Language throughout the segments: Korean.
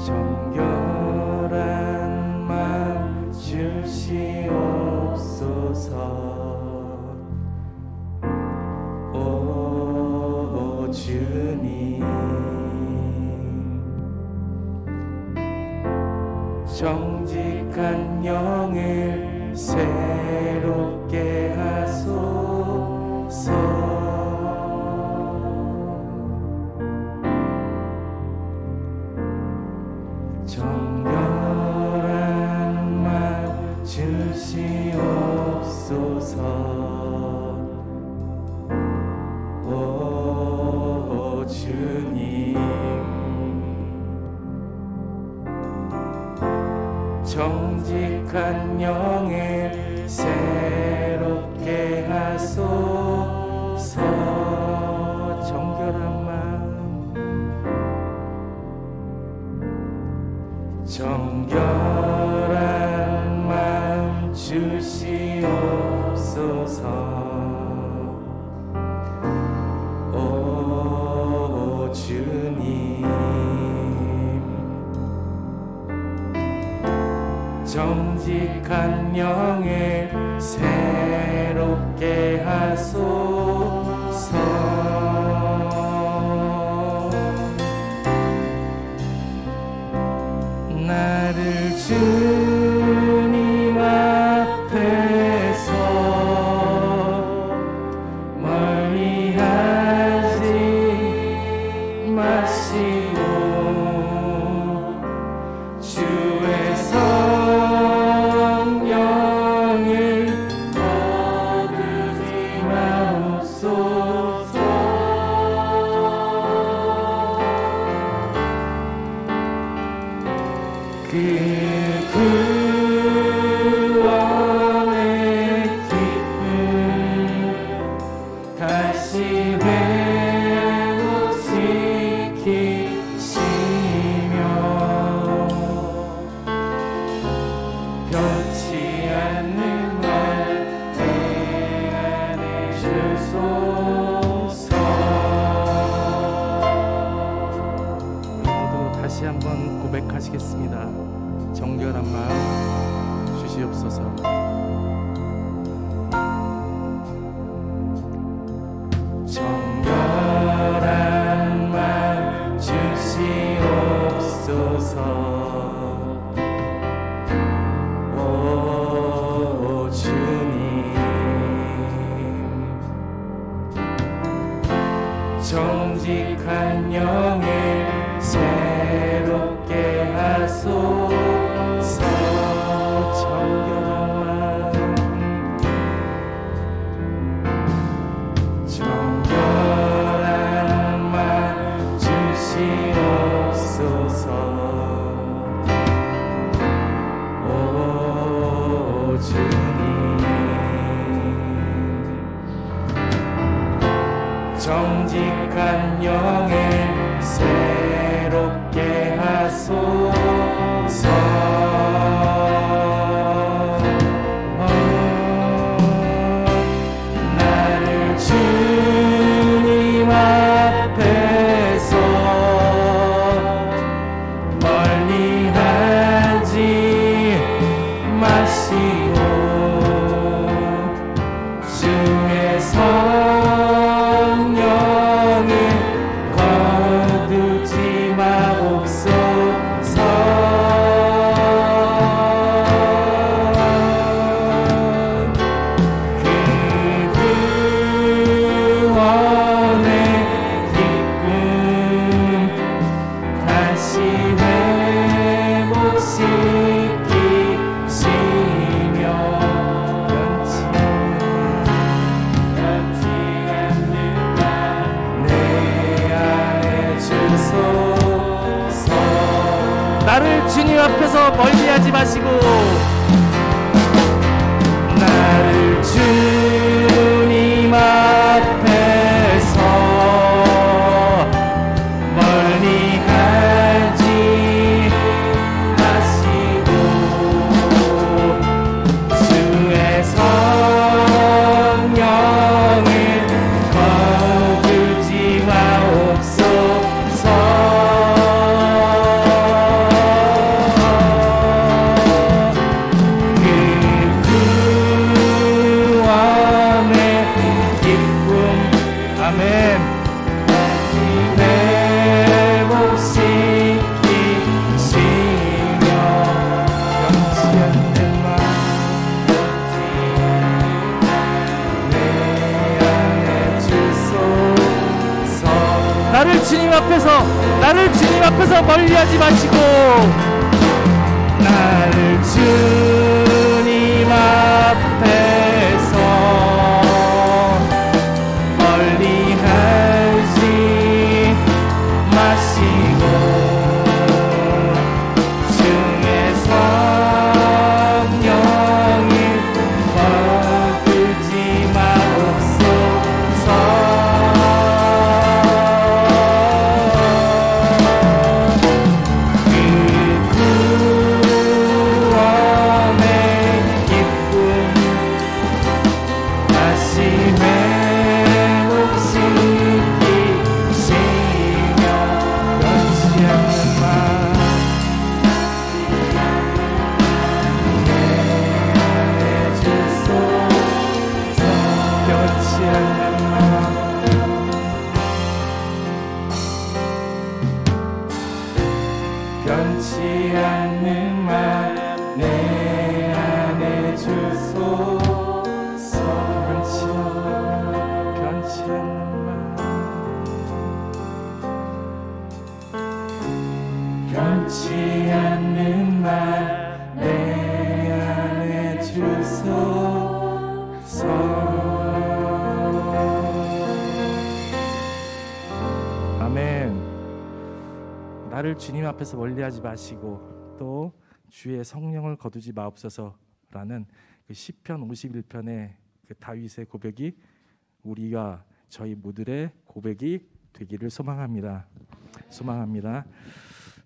정결한 맘 주시옵소서. 오 주님, 정직한 영을 새롭게 하소서. 정결한 맘 주시옵소서. 오 주님, 정직한 영을 새롭게 하소서. 정결한 맘, 정결한 맘 주시옵소서. 오 주님, 정직한 영을 새롭게 하소서. 나를 주님 앞에서 멀리하지 마시고 주의 성령을 거두지 마옵소서. 그 구원의 기쁨 다시 회복시키시며 변치 않는 날 내 안에 주소서. 모두 다시 한번 고백하시겠습니다. 정결한 마음 주시옵소서. 정결한 마음 주시옵소서. 오 주님, 정직한 영을 새롭게 하소서. 정결한 맘 주시옵소서. 오 주님, 정직한 영을 새롭게 하소서. 나를 주님 앞에서 멀리하지 마시고 주의 성령을 거두지 마옵소서. 그 구원의 기쁨 다시 회복시키시며 변치 않는 날 내 안에 주소서. 나를 주님 앞에서 멀리하지 마시고 나를 주님 앞에서 멀리하지 마시고 주의 성령을 거두지 마옵소서. 나를 주님 앞에서 멀리하지 마시고 나를 주님 앞에서 멀리하지 마시고 주의 성령이 거두지 마옵소서. 그 구원의 기쁨 다시 회복시키시며 변치 않는 마 내주소서. 변치 않는 마 변치 않는 마 내 안에 주소서. 변치 않는 마 변치 않는 마 내 안에 주소서. 아멘. 나를 주님 앞에서 멀리하지 마시고 또 주의 성령을 거두지 마옵소서라는 그 시편 51편의 그 다윗의 고백이 우리가 저희 모두의 고백이 되기를 소망합니다.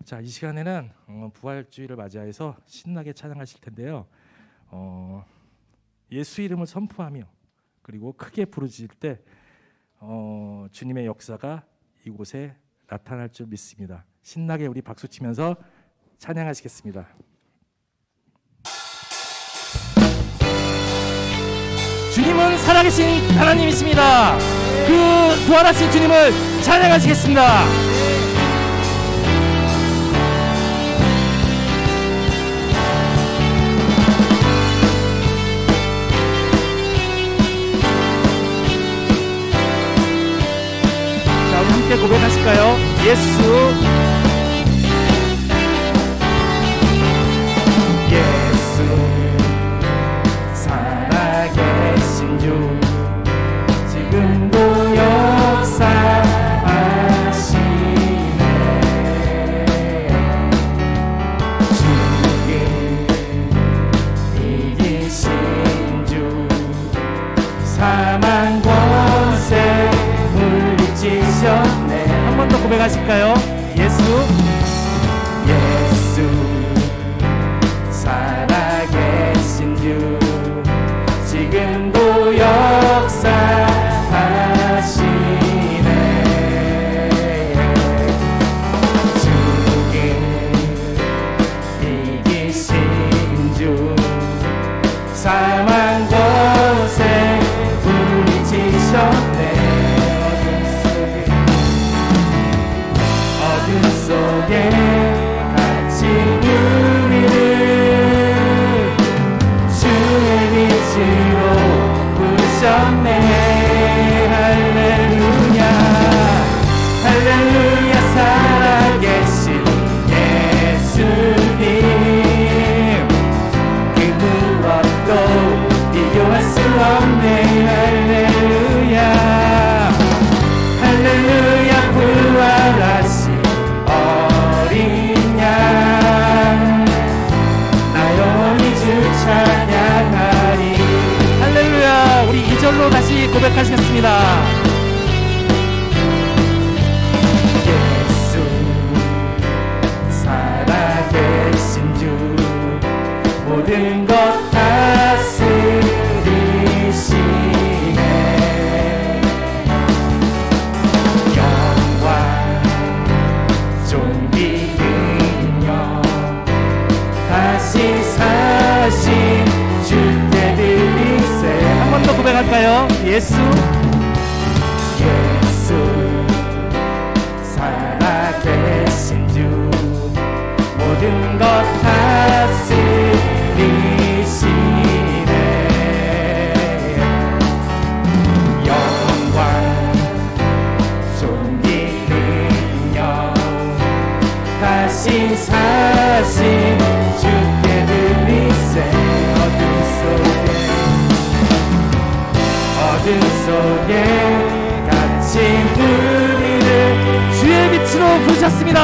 자, 이 시간에는 부활주의를 맞이해서 신나게 찬양하실 텐데요. 예수 이름을 선포하며 그리고 크게 부르짖을 때 주님의 역사가 이곳에 나타날 줄 믿습니다. 신나게 우리 박수 치면서 찬양하시겠습니다. 주님은 살아계신 하나님이십니다. 그 부활하신 주님을 찬양하시겠습니다. 자, 우리 함께 고백하실까요? 예수 살아계신 주 지금도 역사하시네. 주께 이기신 주 사망 권세 물리치셨네. 한 번 더 고백하실까요? 예수 살아계신 주 지금도 역사하시네. 주께 이기신 주 사망 권세 물리치셨네. 어둠 속에 갇힌 우리를 주의 빛으로 부르셨네. 할렐루야 할렐루야 살아계신 예수님 그 무엇도 비교할 수 없네. 할렐루야 할렐루야 부활하신 어린 양 나 영원히 주 찬양하리. 할렐루야. 우리 2절로 다시 고백하시겠습니다. 예수 살아계신 주 모든 것 다스리시네. 영광 존귀 능력 다시 사신 주께 드리세. 한 번 더 고백할까요? 예수 살아계신 주 모든 것 다스리시네. 영광 존귀 능력 다시 사신 주께 드리세. 어둠 속에 갇힌 우리를 주의 빛으로 부르셨습니다.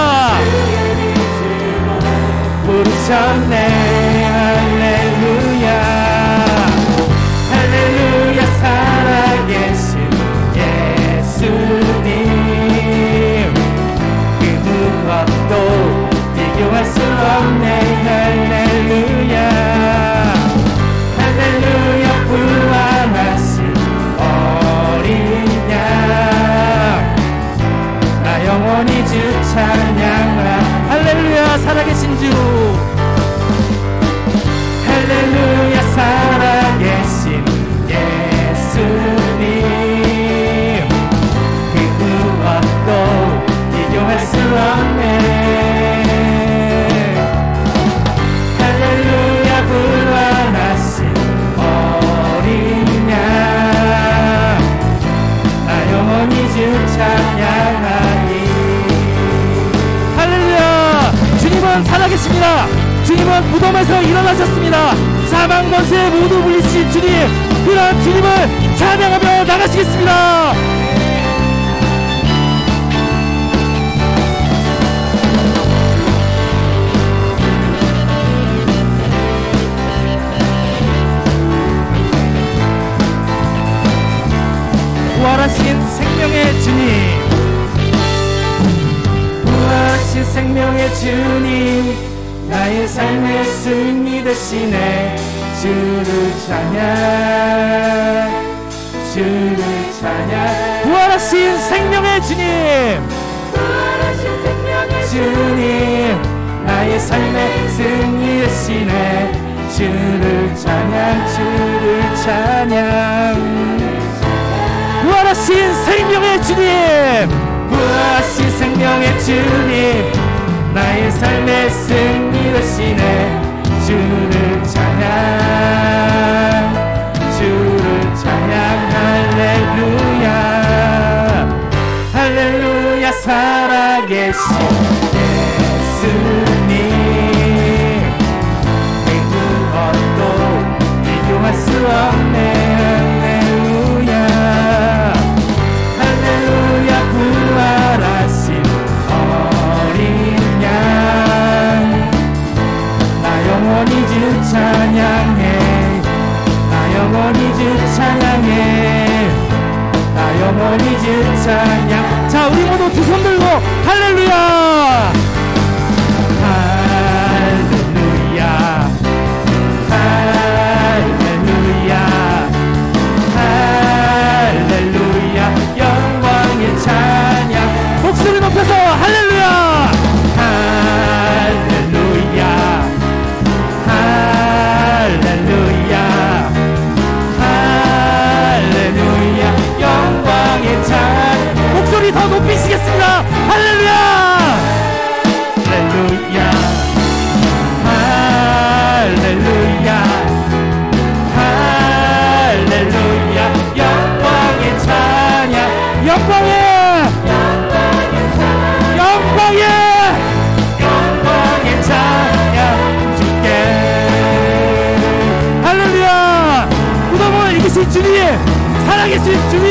부르셨네. 할렐루야 할렐루야. 살아계신 예수님, 그 무엇도 비교할 수 없네. 할렐루야 할렐루야. 부활하신 어린 양, 나 영원히 주 찬양하. 할렐루야. 살아계신 주, 할렐루야. 살아계신 예수님, 그 무엇도 비교할 수 없네. 할렐루야. 부활하신 어린 양, 나 영원히 주 찬양하리. 할렐루야. 주님은 살아계십니다. 주님은 무덤에서 일어나셨습니다. 사망 권세 모두 물리신 주님, 그런 주님을 찬양하며 나가시겠습니다. 부활하신 생명의 주님, 부활하신 생명의 주님, 나의 삶의 승리 되시네. 주를 찬양, 주를 찬양. 부활하신 생명의 주님, 부활하신 생명의 주님, 나의 삶의 승리 되시네. 주를 찬양, 주를 찬양. 부활하신 생명의 주님, 부활하신 생명의 주님, 나의 삶의 승리 되시네. 주를 찬양, 주를 찬양. 할렐루야 할렐루야. 살아계신 예수님, 그 무엇도 비교할 수 없네. 부활하신 어린 양, 나 영원히 주 찬양해. 나 영원히 주 찬양해. 나 영원히 주 찬양. 자, 우리 모두 두 손 들고 할렐루야 할렐루야 할렐루야 할렐루야. 영광의 찬양. 목소리 높여서 할렐루야 할렐루야 할렐루야 할렐루야. 영광의 찬양. 목소리 더 높이시겠습니다. 할렐루야 할렐루야 할렐루야 할렐루야. 영광의 찬양. 영광의 영광의 찬양 주께. 할렐루야. 무덤을 이기신 주님, 살아계신 주님,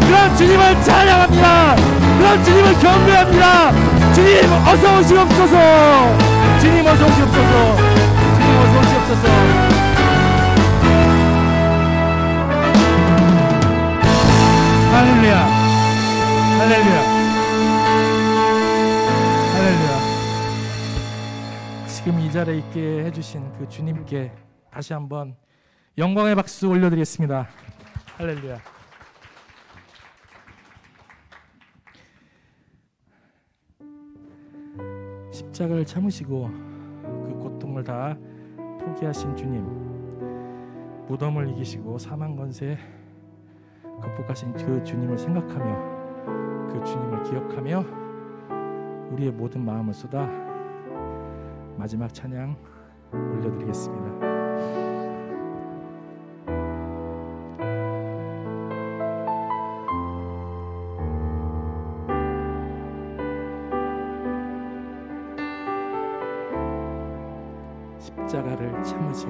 그런 주님을 찬양합니다. 그런 주님을 경배합니다. 주님 어서 오시옵소서. 주님 어서 오시옵소서. 주님 어서 오시옵소서. 할렐루야 할렐루야 할렐루야. 지금 이 자리에 있게 해주신 그 주님께 다시 한번 영광의 박수 올려드리겠습니다. 할렐루야. 십자가를 참으시고 그 고통을 다 포기하신 주님, 무덤을 이기시고 사망 권세 극복하신 그 주님을 생각하며, 그 주님을 기억하며 우리의 모든 마음을 쏟아 마지막 찬양 올려드리겠습니다. 십자가를 참으신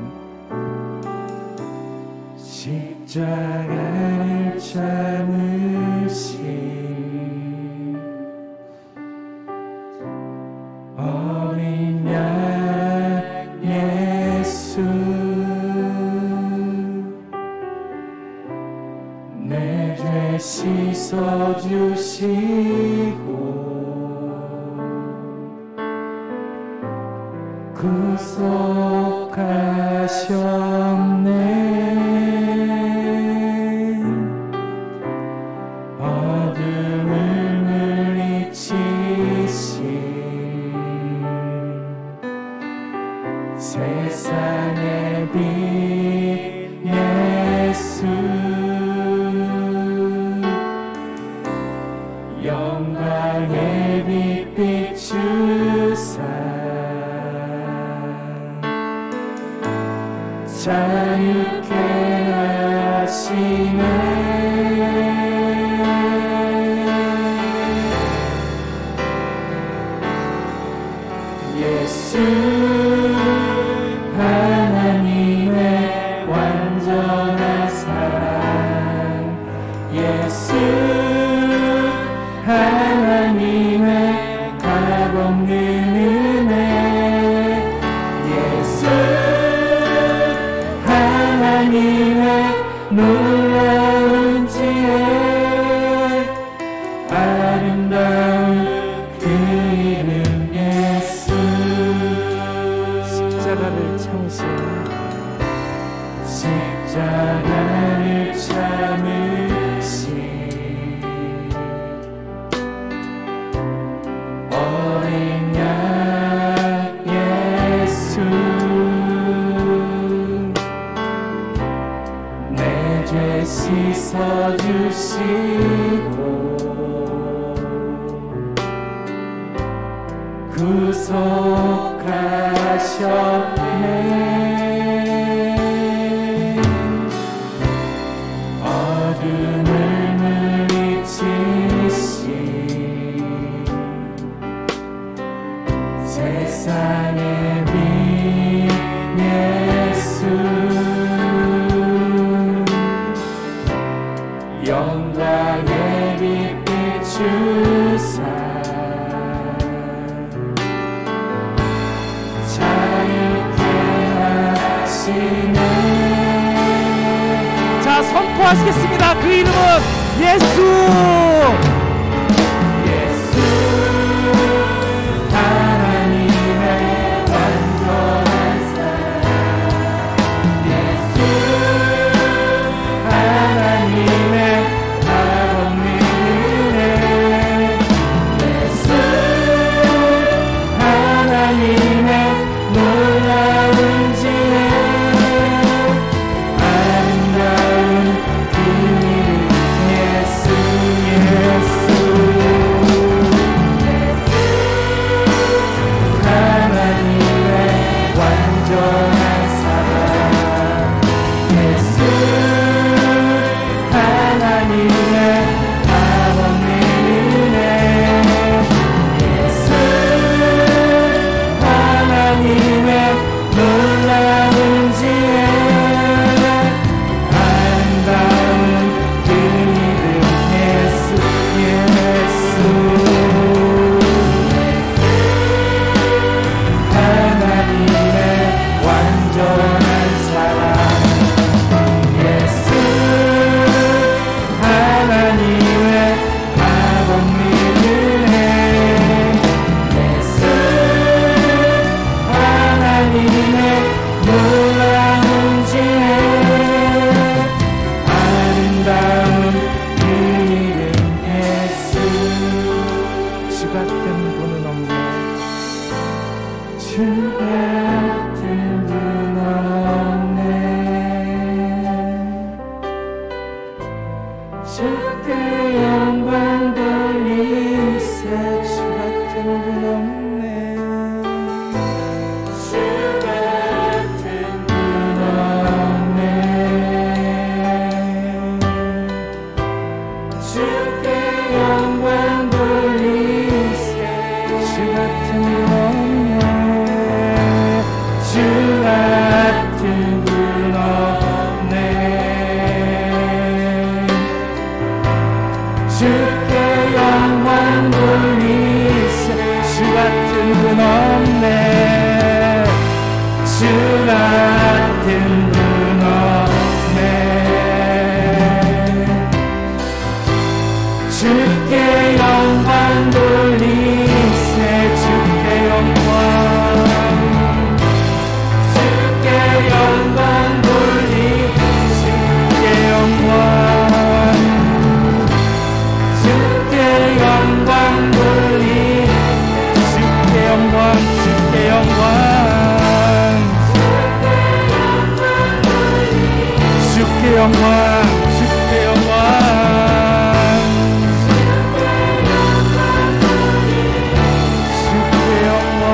십자가를 참으신 어린 양 예수, 내 죄 씻어주시고 구속하셨네. 어둠을 물리치신 세상의 빛 예수, 영광의 빛 비추사 자유케 하시네. 예수 하나님의 완전한 사랑, 예수 하나님의 값없는 은혜, 예수 하나님의 놀라운 지혜, 아름다운 그 이름 예수. 십자가를 참으신 십자가를 참으신 어린 양 예수, 내 죄 씻어주시고 구속하셨네. 어둠을 물리치신 세상의 빛 예수, 영광의 빛 비추사 자유케 하시네. 자, 선포하시겠습니다. 그 이름은 예수. 예수 하나님의 완전한 사랑, 예수 하나님의 값없는 은혜, 예수 하나님의 놀라운 지혜, 아름다운 그 이름 예수, 예수 하나님의 완전한 사랑, 예수 하나님의 값없는 은혜, 예수 하나님의 놀라운 지혜, 아름다운 그 이름 예수, 예수 하나님의 완전한 사랑, 예수 하나님의 값없는 은혜, 예수 하나님의 놀라운 지혜, 아름다운 그 이름 예수. 주 같은 분은 없네. 주 같은 분 없네. 주께 영광 돌리세. 주 같은 분 없네. 주 같은 분 없네. 주께 영광 돌리세. 주 같은 분 없네. 주 같은 분 없네. 주께 영광 돌리세. 주 같은 분 없네. 주 같은 분 없네. 주께 영광 돌리세. 주께 영광, 주께 영광 돌리. 주께 영광, 주께 영광 돌리. 주께 영광, 주께 영광, 주께 영광, 주께 영광, 주께 영광.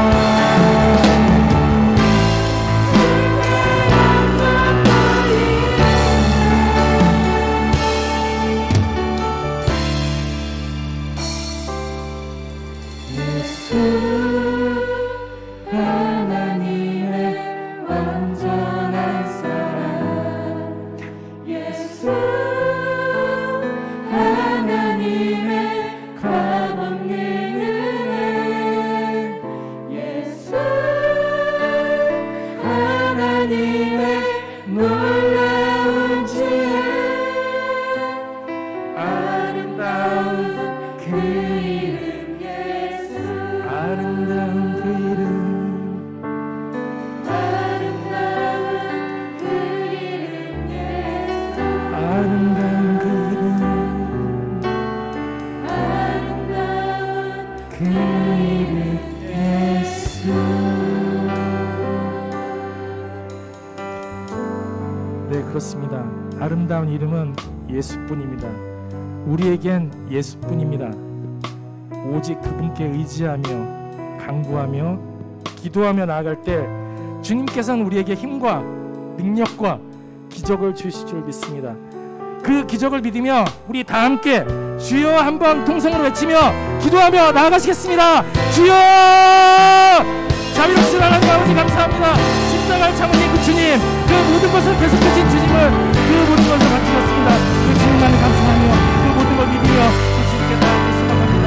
예수 하나님의 완전한 사랑. 예수 하나님의 값없는 은혜. 예수 하나님의 놀라운 지혜. 아름다운 그 이름 예수. 아름다운 그 이름, 아름다운 그 이름 예수. 아름다운 그 이름, 아름다운 그 이름 예수. 네, 그렇습니다. 아름다운 이름은 예수뿐입니다. 우리에겐 예수뿐입니다. 오직 그분께 의지하며 간구하며 기도하며 나아갈 때 주님께서는 우리에게 힘과 능력과 기적을 주실 줄 믿습니다. 그 기적을 믿으며 우리 다 함께 주여 한번 통성으로 외치며 기도하며 나아가시겠습니다. 주여! 자비롭신 하나님 아버지 감사합니다. 십자가를 참으신 그 주님, 그 모든 것을 계속하신 주님을, 그 모든 것을 바치셨습니다. 그 주님만을 감사하며 그 모든 걸 믿으며 그 주님께 나아가기 소망합니다.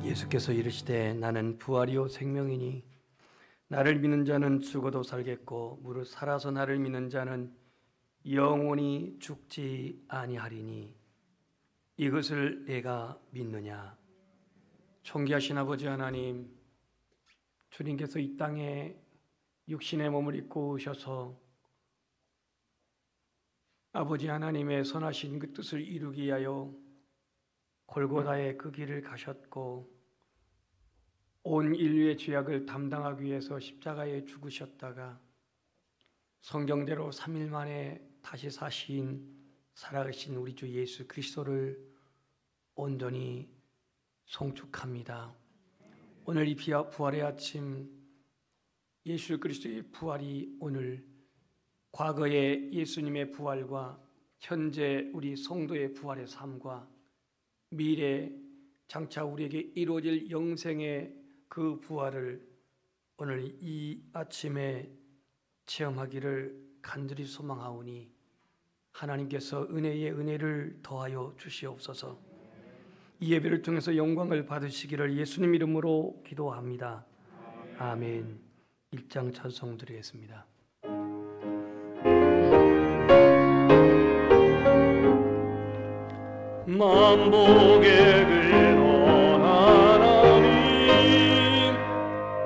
예수께서 이르시되 나는 부활이요 생명이니 나를 믿는 자는 죽어도 살겠고 무릇 살아서 나를 믿는 자는 영원히 죽지 아니하리니 이것을 내가 믿느냐. 존귀하신 아버지 하나님, 주님께서 이 땅에 육신의 몸을 입고 오셔서 아버지 하나님의 선하신 그 뜻을 이루기 위하여 골고다의 그 길을 가셨고 온 인류의 죄악을 담당하기 위해서 십자가에 죽으셨다가 성경대로 3일 만에 다시 사신 살아계신 우리 주 예수 그리스도를 온전히 송축합니다. 오늘 이 부활의 아침, 예수 그리스도의 부활이 오늘 과거의 예수님의 부활과 현재 우리 성도의 부활의 삶과 미래 장차 우리에게 이루어질 영생의 그 부활을 오늘 이 아침에 체험하기를 간절히 소망하오니 하나님께서 은혜의 은혜를 더하여 주시옵소서. 이 예배를 통해서 영광을 받으시기를 예수님 이름으로 기도합니다. 아멘. 1장 찬송 드리겠습니다. 만복의 근원 하나님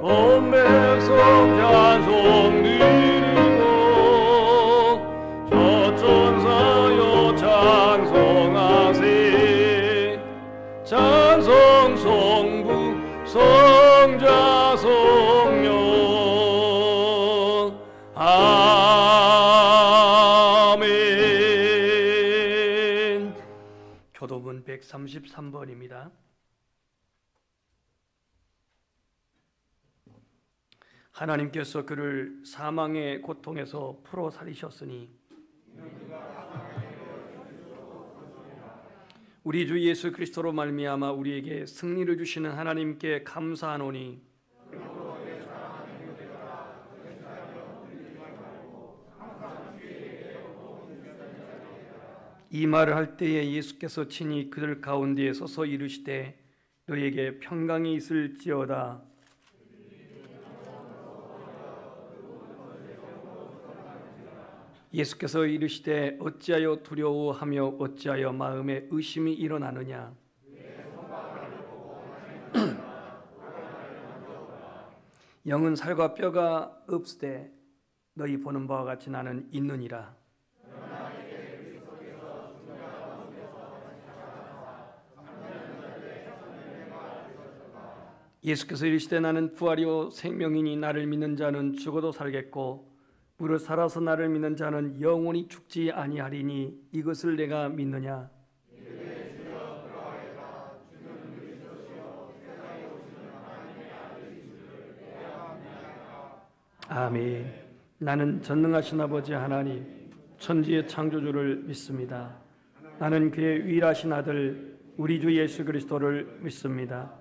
온 백성 찬송 드리고 저천사여 찬송하세 찬송 성부 성자 성령 아멘. 교도문 133번입니다. 하나님께서 그를 사망의 고통에서 풀어 살리셨으니 우리 주 예수 그리스도로 말미암아 우리에게 승리를 주시는 하나님께 감사하노니 이 말을 할 때에 예수께서 친히 그들 가운데에 서서 이르시되 너에게 평강이 있을지어다. 예수께서 이르시되 어찌하여 두려워하며 어찌하여 마음에 의심이 일어나느냐. 영은 살과 뼈가 없으되 너희 보는 바와 같이 나는 있느니라. 예수께서 이르시되 나는 부활이요 생명이니 나를 믿는 자는 죽어도 살겠고 무릇 살아서 나를 믿는 자는 영원히 죽지 아니하리니 이것을 내가 믿느냐. 아멘. 나는 전능하신 아버지 하나님 천지의 창조주를 믿습니다. 나는 그의 유일하신 아들 우리 주 예수 그리스도를 믿습니다.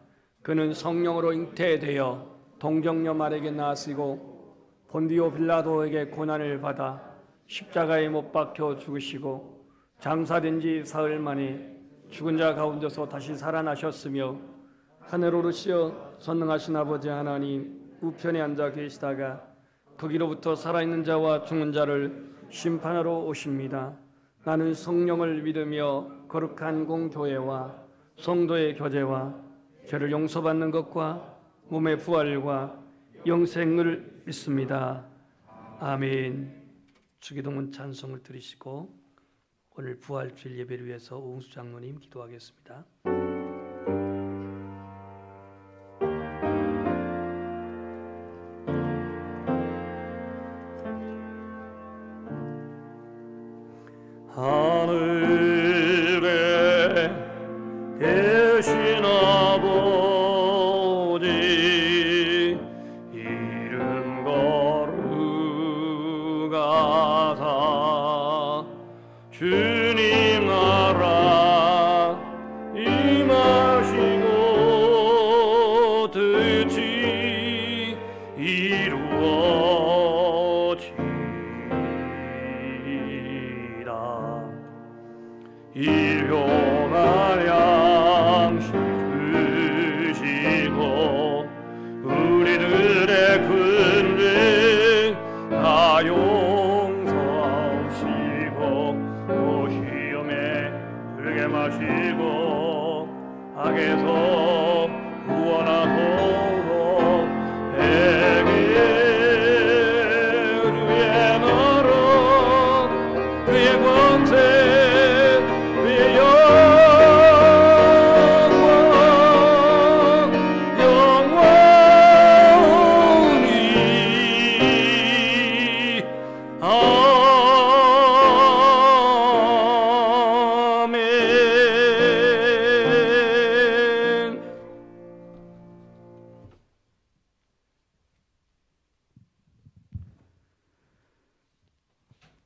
그는 성령으로 잉태되어 동정녀 마리아에게 나시고 본디오 빌라도에게 고난을 받아 십자가에 못 박혀 죽으시고 장사된 지 사흘 만에 죽은 자 가운데서 다시 살아나셨으며 하늘 오르시어 전능하신 아버지 하나님 우편에 앉아 계시다가 거기로부터 살아있는 자와 죽은 자를 심판하러 오십니다. 나는 성령을 믿으며 거룩한 공교회와 성도의 교제와 죄를 용서받는 것과 몸의 부활과 영생을 믿습니다. 아멘. 주기도문 찬송을 들으시고 오늘 부활주일 예배를 위해서 오은수 장로님 기도하겠습니다. 하늘에 계신 아버지 이름 거룩하사 주님 나라 임하시고 뜻이 이루어지라. 일용할 양식 주시고 우리들의 큰 죄 다 용서하시고 또 시험에 들게 마시고 악에서 구원하소서. 행에 주의 나라 그의 권세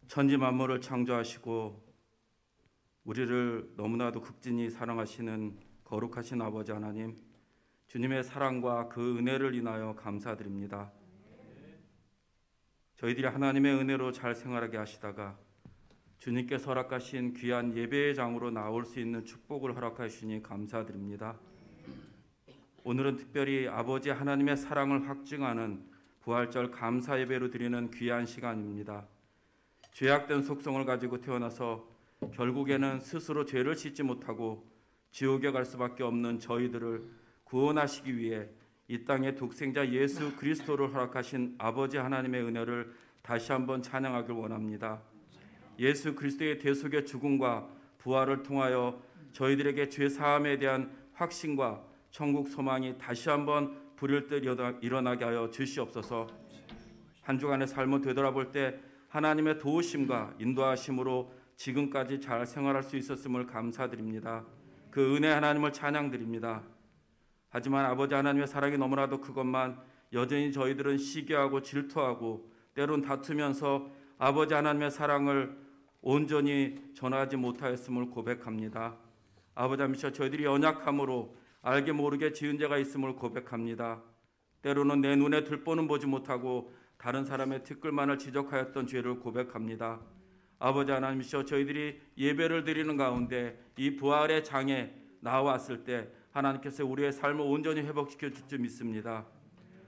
천지 만물을 창조하시고 우리를 너무나도 극진히 사랑하시는 거룩하신 아버지 하나님, 주님의 사랑과 그 은혜를 인하여 감사드립니다. 저희들이 하나님의 은혜로 잘 생활하게 하시다가 주님께서 허락하신 귀한 예배의 장으로 나올 수 있는 축복을 허락하시니 감사드립니다. 오늘은 특별히 아버지 하나님의 사랑을 확증하는 부활절 감사 예배로 드리는 귀한 시간입니다. 죄악된 속성을 가지고 태어나서 결국에는 스스로 죄를 씻지 못하고 지옥에 갈 수밖에 없는 저희들을 구원하시기 위해 이 땅에 독생자 예수 그리스도를 허락하신 아버지 하나님의 은혜를 다시 한번 찬양하길 원합니다. 예수 그리스도의 대속의 죽음과 부활을 통하여 저희들에게 죄 사함에 대한 확신과 천국 소망이 다시 한번 불일 듯 일어나게 하여 주시옵소서. 한 주간의 삶을 되돌아볼 때 하나님의 도우심과 인도하심으로 지금까지 잘 생활할 수 있었음을 감사드립니다. 그 은혜 하나님을 찬양드립니다. 하지만 아버지 하나님의 사랑이 너무나도 크건만 여전히 저희들은 시기하고 질투하고 때론 다투면서 아버지 하나님의 사랑을 온전히 전하지 못하였음을 고백합니다. 아버지 하나님, 저희들이 연약함으로 알게 모르게 지은 죄가 있음을 고백합니다. 때로는 내 눈에 들보는 보지 못하고 다른 사람의 티끌만을 지적하였던 죄를 고백합니다. 아버지 하나님이시여, 저희들이 예배를 드리는 가운데 이 부활의 장에 나왔을 때 하나님께서 우리의 삶을 온전히 회복시켜 줄 줄 믿습니다.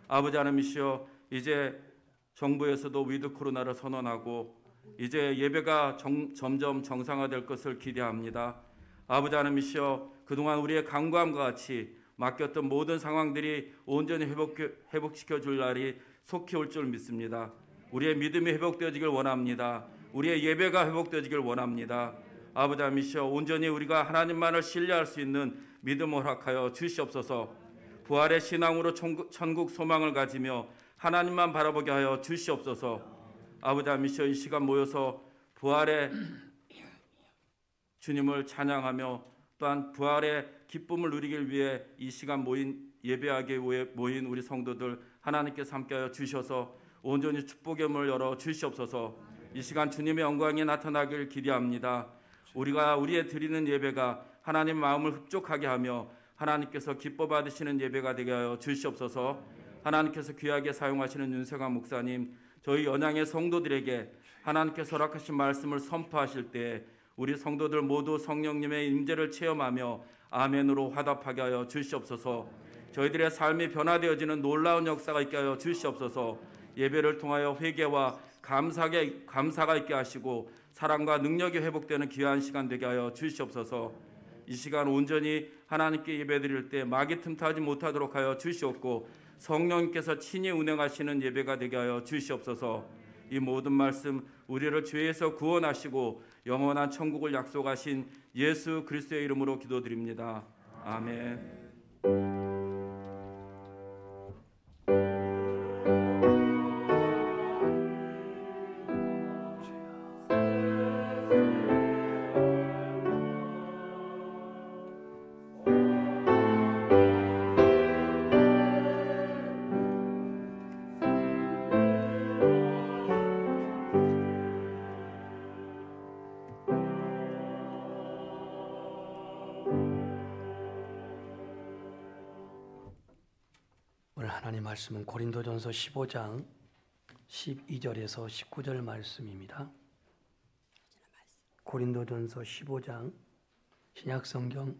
아버지 하나님이시여, 이제 정부에서도 위드 코로나를 선언하고 이제 예배가 점점 정상화될 것을 기대합니다. 아버지 하나님이시여, 그동안 우리의 간구함과 같이 맡겼던 모든 상황들이 온전히 회복시켜 줄 날이 속히 올 줄 믿습니다. 우리의 믿음이 회복되어지길 원합니다. 우리의 예배가 회복되어지길 원합니다. 아버지 하나님이시여, 온전히 우리가 하나님만을 신뢰할 수 있는 믿음을 허락하여 주시옵소서. 부활의 신앙으로 천국 소망을 가지며 하나님만 바라보게 하여 주시옵소서. 아버지 하나님이시여, 이 시간 모여서 부활의 주님을 찬양하며 또한 부활의 기쁨을 누리길 위해 이 시간 모인 예배하게 모인 우리 성도들 하나님께서 함께하여 주셔서 온전히 축복의 문을 열어 주시옵소서. 이 시간 주님의 영광이 나타나길 기대합니다. 우리의 드리는 예배가 하나님 마음을 흡족하게 하며 하나님께서 기뻐 받으시는 예배가 되게 하여 주시옵소서. 하나님께서 귀하게 사용하시는 윤세관 목사님, 저희 연양의 성도들에게 하나님께서 허락하신 말씀을 선포하실 때 우리 성도들 모두 성령님의 임재를 체험하며 아멘으로 화답하게 하여 주시옵소서. 저희들의 삶이 변화되어지는 놀라운 역사가 있게 하여 주시옵소서. 예배를 통하여 회개와 감사가 있게 하시고 사랑과 능력이 회복되는 귀한 시간 되게 하여 주시옵소서. 이 시간 온전히 하나님께 예배드릴 때 마귀 틈타지 못하도록 하여 주시옵고 성령님께서 친히 운행하시는 예배가 되게 하여 주시옵소서. 이 모든 말씀 우리를 죄에서 구원하시고 영원한 천국을 약속하신 예수 그리스도의 이름으로 기도드립니다. 아멘. 오늘 하나님 말씀은 고린도전서 15장 12절에서 19절 말씀입니다. 고린도전서 15장 신약성경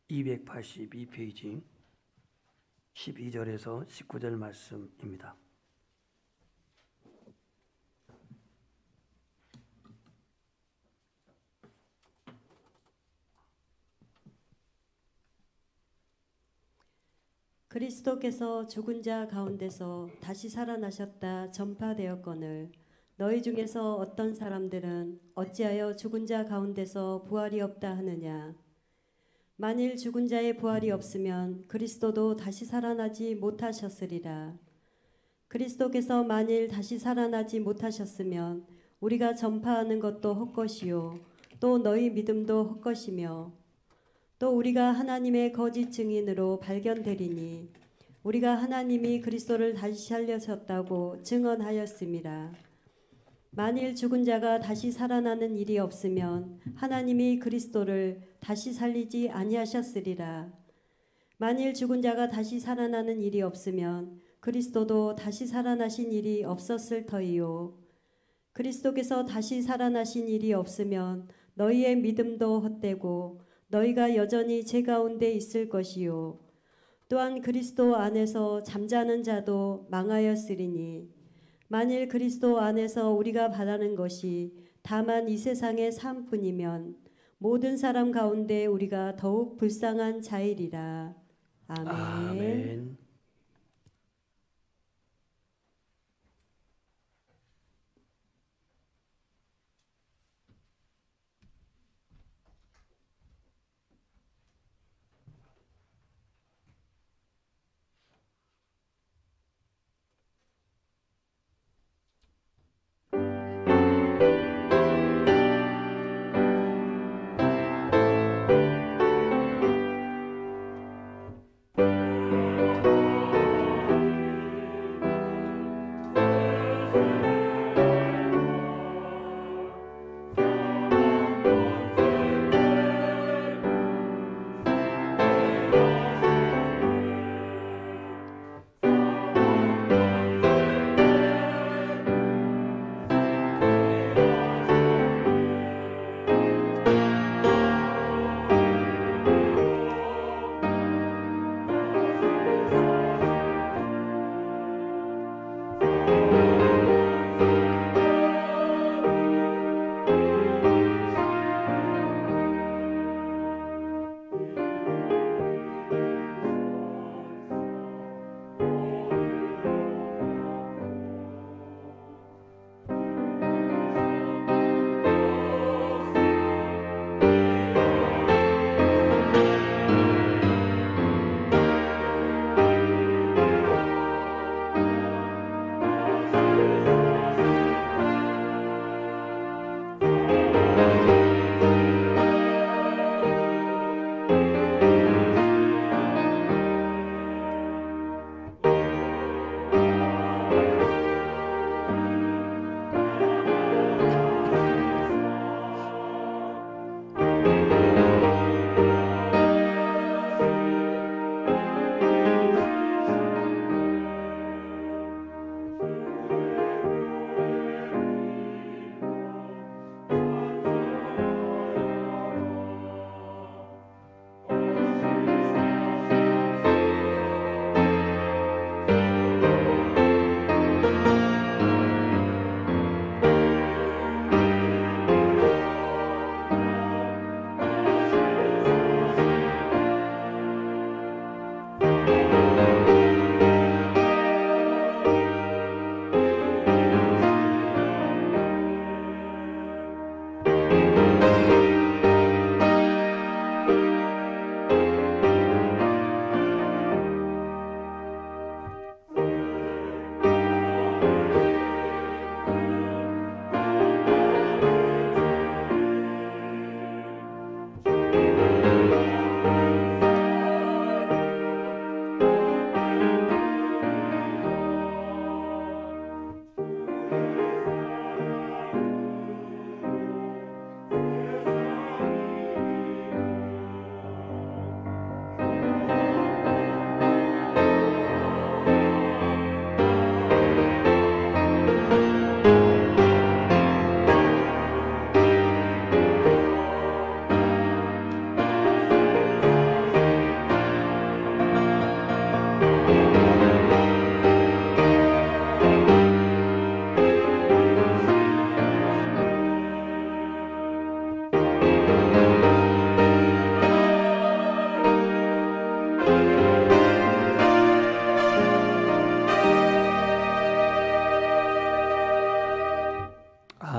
282페이지 12절에서 19절 말씀입니다. 그리스도께서 죽은 자 가운데서 다시 살아나셨다 전파되었거늘 너희 중에서 어떤 사람들은 어찌하여 죽은 자 가운데서 부활이 없다 하느냐. 만일 죽은 자의 부활이 없으면 그리스도도 다시 살아나지 못하셨으리라. 그리스도께서 만일 다시 살아나지 못하셨으면 우리가 전파하는 것도 헛것이요 또 너희 믿음도 헛것이며 또 우리가 하나님의 거짓 증인으로 발견되리니 우리가 하나님이 그리스도를 다시 살려셨다고 증언하였음이라. 만일 죽은 자가 다시 살아나는 일이 없으면 하나님이 그리스도를 다시 살리지 아니하셨으리라. 만일 죽은 자가 다시 살아나는 일이 없으면 그리스도도 다시 살아나신 일이 없었을 터이요. 그리스도께서 다시 살아나신 일이 없으면 너희의 믿음도 헛되고 너희가 여전히 죄 가운데 있을 것이요. 또한 그리스도 안에서 잠자는 자도 망하였으리니 만일 그리스도 안에서 우리가 바라는 것이 다만 이 세상의 삶뿐이면 모든 사람 가운데 우리가 더욱 불쌍한 자이리라. 아멘. 아멘.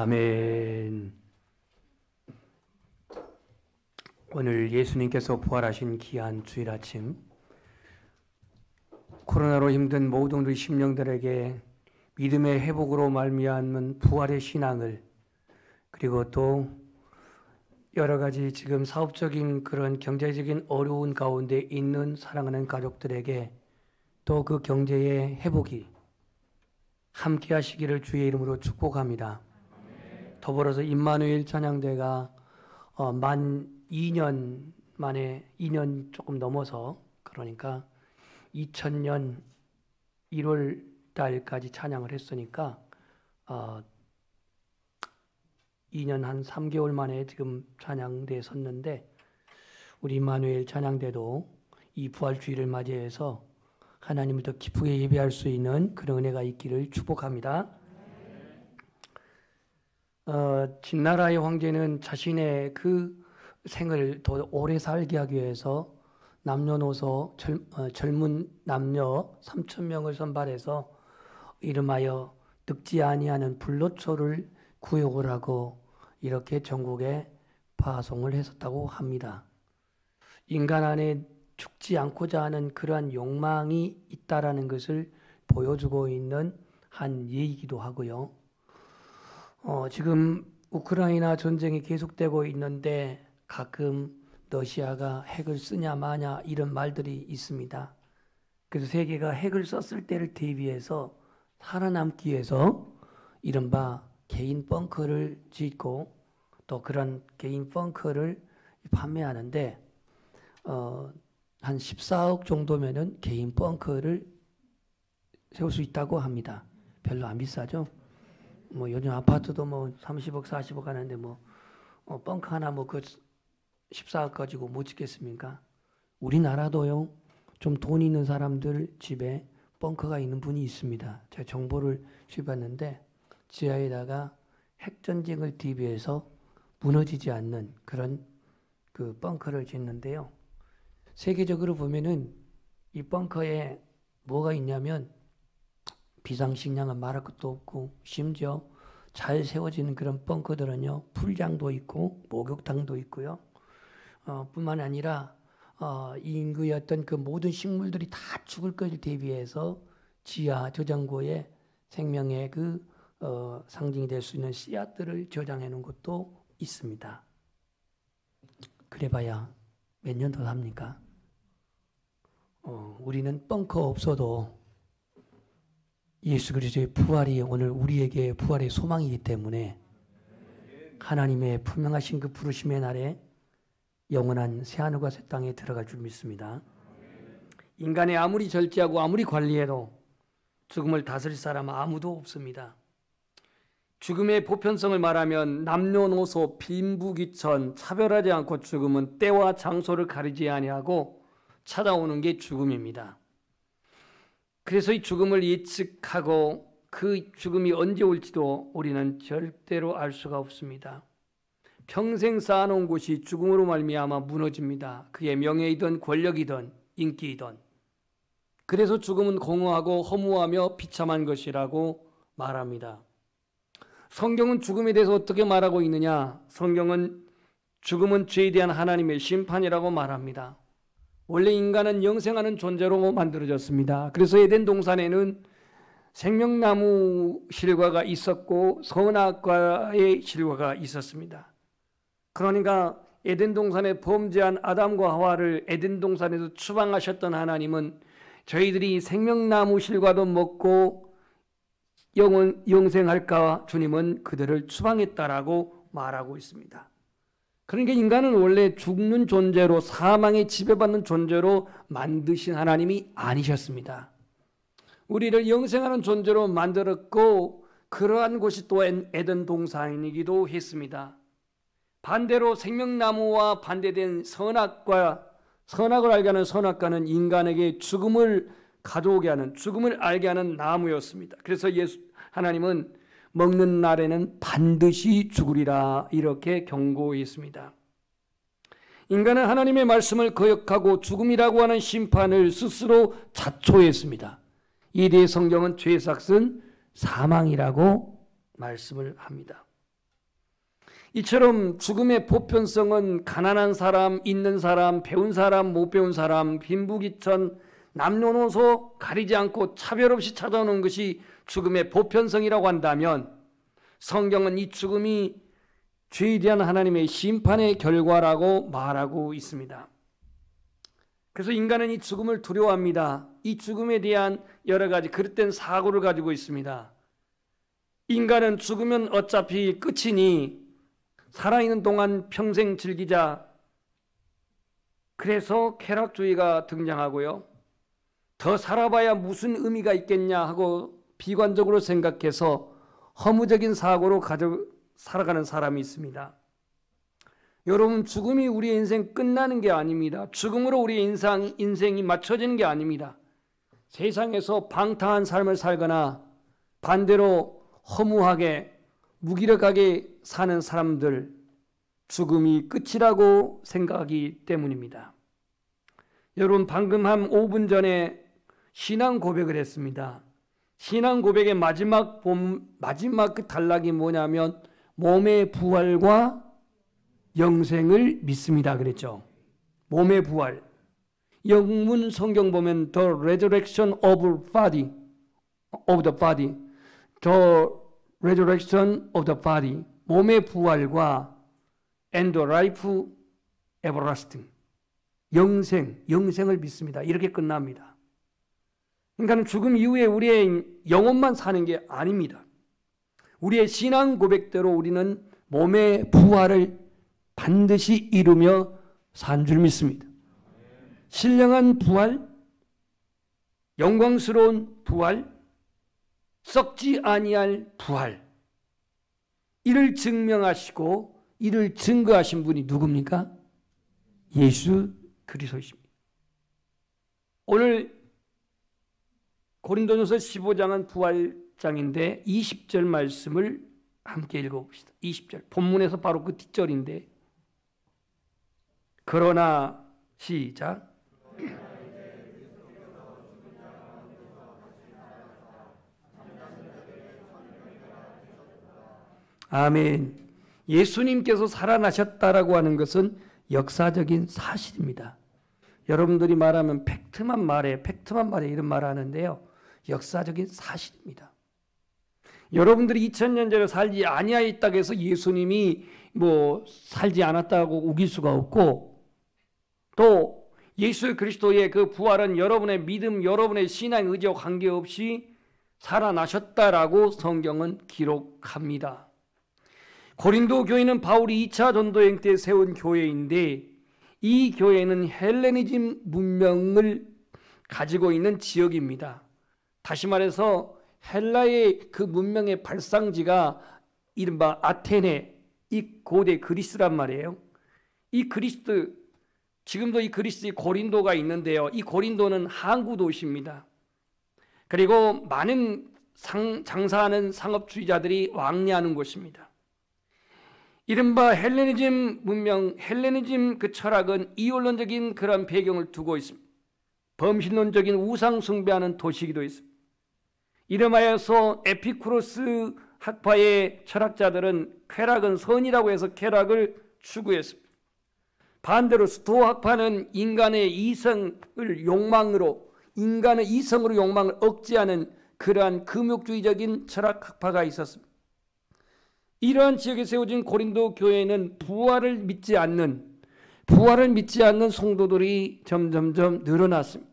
아멘. 오늘 예수님께서 부활하신 귀한 주일 아침, 코로나로 힘든 모든 우리 심령들에게 믿음의 회복으로 말미암은 부활의 신앙을, 그리고 또 여러 가지 지금 사업적인 그런 경제적인 어려운 가운데 있는 사랑하는 가족들에게 또 그 경제의 회복이 함께 하시기를 주의 이름으로 축복합니다. 더불어서 임마누엘 찬양대가 만 2년 만에 2년 조금 넘어서, 그러니까 2000년 1월 달까지 찬양을 했으니까 2년 한 3개월 만에 지금 찬양대에 섰는데, 우리 임마누엘 찬양대도 이 부활주의를 맞이해서 하나님을 더 기쁘게 예배할 수 있는 그런 은혜가 있기를 축복합니다. 진나라의 황제는 자신의 그 생을 더 오래 살게 하기 위해서 남녀노소 젊은 남녀 3,000명을 선발해서 이름하여 늙지 아니하는 불로초를 구역을 하고 이렇게 전국에 파송을 했었다고 합니다. 인간 안에 죽지 않고자 하는 그러한 욕망이 있다라는 것을 보여주고 있는 한 예이기도 하고요. 지금 우크라이나 전쟁이 계속되고 있는데 가끔 러시아가 핵을 쓰냐 마냐 이런 말들이 있습니다. 그래서 세계가 핵을 썼을 때를 대비해서 살아남기 위해서 이른바 개인 벙커를 짓고 또 그런 개인 벙커를 판매하는데 한 14억 정도면은 개인 벙커를 세울 수 있다고 합니다. 별로 안 비싸죠? 뭐 요즘 아파트도 뭐 30억, 40억 하는데 뭐 벙커 하나 뭐 그 14억 가지고 못 짓겠습니까? 우리나라도요. 좀 돈 있는 사람들 집에 벙커가 있는 분이 있습니다. 제가 정보를 주봤는데 지하에다가 핵전쟁을 대비해서 무너지지 않는 그런 그 벙커를 짓는데요. 세계적으로 보면은 이 벙커에 뭐가 있냐면 비상식량은 말할 것도 없고 심지어 잘 세워지는 그런 벙커들은요. 풀장도 있고 목욕탕도 있고요. 뿐만 아니라 이 인구의 어떤 그 모든 식물들이 다 죽을 것을 대비해서 지하 저장고에 생명의 그 상징이 될 수 있는 씨앗들을 저장해 놓은 것도 있습니다. 그래봐야 몇 년 더 삽니까? 우리는 벙커 없어도 예수 그리스도의 부활이 오늘 우리에게 부활의 소망이기 때문에 하나님의 분명하신 그 부르심의 날에 영원한 새하늘과 새 땅에 들어갈 줄 믿습니다. 인간이 아무리 절제하고 아무리 관리해도 죽음을 다스릴 사람은 아무도 없습니다. 죽음의 보편성을 말하면 남녀노소 빈부귀천 차별하지 않고 죽음은 때와 장소를 가리지 아니하고 찾아오는 게 죽음입니다. 그래서 이 죽음을 예측하고 그 죽음이 언제 올지도 우리는 절대로 알 수가 없습니다. 평생 쌓아놓은 곳이 죽음으로 말미암아 무너집니다. 그게 명예이든 권력이든 인기이든. 그래서 죽음은 공허하고 허무하며 비참한 것이라고 말합니다. 성경은 죽음에 대해서 어떻게 말하고 있느냐? 성경은 죽음은 죄에 대한 하나님의 심판이라고 말합니다. 원래 인간은 영생하는 존재로 만들어졌습니다. 그래서 에덴 동산에는 생명나무 실과가 있었고 선악과의 실과가 있었습니다. 그러니까 에덴 동산에 범죄한 아담과 하와를 에덴 동산에서 추방하셨던 하나님은 저희들이 생명나무 실과도 먹고 영생할까 주님은 그들을 추방했다라고 말하고 있습니다. 그러니까 인간은 원래 죽는 존재로 사망에 지배받는 존재로 만드신 하나님이 아니셨습니다. 우리를 영생하는 존재로 만들었고 그러한 곳이 또 에덴 동산이기도 했습니다. 반대로 생명나무와 반대된 선악을 알게 하는 선악과는 인간에게 죽음을 가져오게 하는 죽음을 알게 하는 나무였습니다. 그래서 하나님은 먹는 날에는 반드시 죽으리라 이렇게 경고했습니다. 인간은 하나님의 말씀을 거역하고 죽음이라고 하는 심판을 스스로 자초했습니다. 이에 대해 성경은 죄삭은 사망이라고 말씀을 합니다. 이처럼 죽음의 보편성은 가난한 사람, 있는 사람, 배운 사람, 못 배운 사람, 빈부귀천, 남녀노소 가리지 않고 차별 없이 찾아오는 것이 죽음의 보편성이라고 한다면 성경은 이 죽음이 죄에 대한 하나님의 심판의 결과라고 말하고 있습니다. 그래서 인간은 이 죽음을 두려워합니다. 이 죽음에 대한 여러 가지 그릇된 사고를 가지고 있습니다. 인간은 죽으면 어차피 끝이니 살아있는 동안 평생 즐기자. 그래서 쾌락주의가 등장하고요. 더 살아봐야 무슨 의미가 있겠냐 하고 비관적으로 생각해서 허무적인 사고로 살아가는 사람이 있습니다. 여러분, 죽음이 우리의 인생 끝나는 게 아닙니다. 죽음으로 우리의 인생이 맞춰지는 게 아닙니다. 세상에서 방탕한 삶을 살거나 반대로 허무하게 무기력하게 사는 사람들, 죽음이 끝이라고 생각하기 때문입니다. 여러분, 방금 한 5분 전에 신앙 고백을 했습니다. 신앙 고백의 마지막 그 단락이 뭐냐면 몸의 부활과 영생을 믿습니다 그랬죠. 몸의 부활. 영문 성경 보면 The resurrection of the body, The resurrection of the body, 몸의 부활과 and the life everlasting, 영생을 믿습니다. 이렇게 끝납니다. 그러니까 죽음 이후에 우리의 영혼만 사는 게 아닙니다. 우리의 신앙 고백대로 우리는 몸의 부활을 반드시 이루며 산 줄 믿습니다. 신령한 부활, 영광스러운 부활, 썩지 아니할 부활, 이를 증명하시고 이를 증거하신 분이 누굽니까? 예수 그리스도이십니다. 오늘 고린도전서 15장은 부활장인데 20절 말씀을 함께 읽어봅시다. 20절 본문에서 바로 그 뒷절인데, 그러나 시작. 아멘. 예수님께서 살아나셨다라고 하는 것은 역사적인 사실입니다. 여러분들이 말하면 팩트만 말해 이런 말 하는데요. 역사적인 사실입니다. 여러분들이 2000년 전에 살지 아니하였다고 해서 예수님이 살지 않았다고 우길 수가 없고, 또 예수 그리스도의 그 부활은 여러분의 믿음, 여러분의 신앙 의지와 관계없이 살아나셨다라고 성경은 기록합니다. 고린도 교회는 바울이 2차 전도여행 때 세운 교회인데, 이 교회는 헬레니즘 문명을 가지고 있는 지역입니다. 다시 말해서 헬라의 그 문명의 발상지가 이른바 아테네, 이 고대 그리스란 말이에요. 이 그리스, 지금도 이 그리스의 고린도가 있는데요. 이 고린도는 항구 도시입니다. 그리고 많은 장사하는 상업주의자들이 왕래하는 곳입니다. 이른바 헬레니즘 문명, 헬레니즘 그 철학은 이원론적인 그런 배경을 두고 있습니다. 범신론적인 우상 숭배하는 도시이기도 했습니다. 이름하여서 에피쿠로스 학파의 철학자들은 쾌락은 선이라고 해서 쾌락을 추구했습니다. 반대로 스토아 학파는 인간의 이성을 욕망으로, 인간의 이성으로 욕망을 억제하는 그러한 금욕주의적인 철학 학파가 있었습니다. 이러한 지역에 세워진 고린도 교회는 부활을 믿지 않는 성도들이 점점점 늘어났습니다.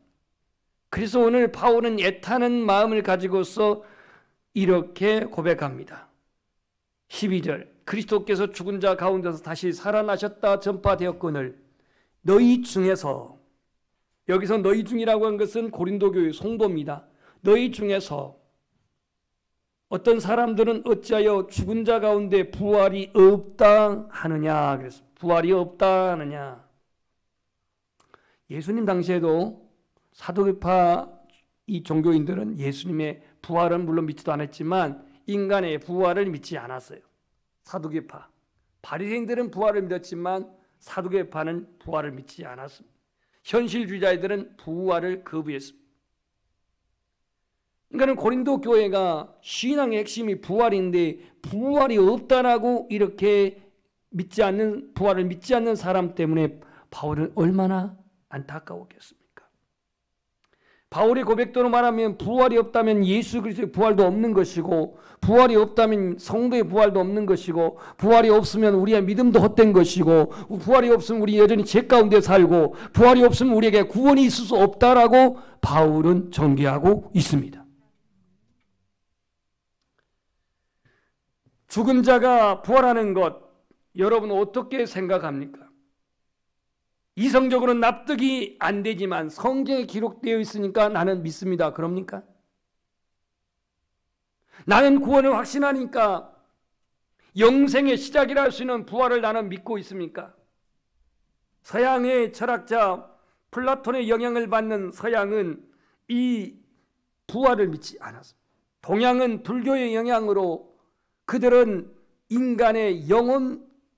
그래서 오늘 바울은 애타는 마음을 가지고서 이렇게 고백합니다. 12절, 그리스도께서 죽은 자 가운데서 다시 살아나셨다 전파되었거늘 너희 중에서, 여기서 너희 중이라고 한 것은 고린도 교회 성도입니다. 너희 중에서 어떤 사람들은 어찌하여 죽은 자 가운데 부활이 없다 하느냐. 그래서 부활이 없다 하느냐. 예수님 당시에도 사도계파 이 종교인들은 예수님의 부활은 물론 믿지도 않았지만 인간의 부활을 믿지 않았어요. 사도계파. 바리새인들은 부활을 믿었지만 사도계파는 부활을 믿지 않았습니다. 현실주의자들은 부활을 거부했습니다. 그러니까 고린도 교회가 신앙의 핵심이 부활인데 부활이 없다라고 이렇게 부활을 믿지 않는 사람 때문에 바울은 얼마나 안타까웠겠습니까? 바울의 고백대로 말하면 부활이 없다면 예수 그리스도의 부활도 없는 것이고, 부활이 없다면 성도의 부활도 없는 것이고, 부활이 없으면 우리의 믿음도 헛된 것이고, 부활이 없으면 우리 여전히 죄 가운데 살고, 부활이 없으면 우리에게 구원이 있을 수 없다라고 바울은 전개하고 있습니다. 죽은 자가 부활하는 것, 여러분 어떻게 생각합니까? 이성적으로는 납득이 안 되지만 성경에 기록되어 있으니까 나는 믿습니다. 그럽니까? 나는 구원을 확신하니까 영생의 시작이라 할 수 있는 부활을 나는 믿고 있습니까? 서양의 철학자 플라톤의 영향을 받는 서양은 이 부활을 믿지 않았습니다. 동양은 불교의 영향으로 그들은 인간의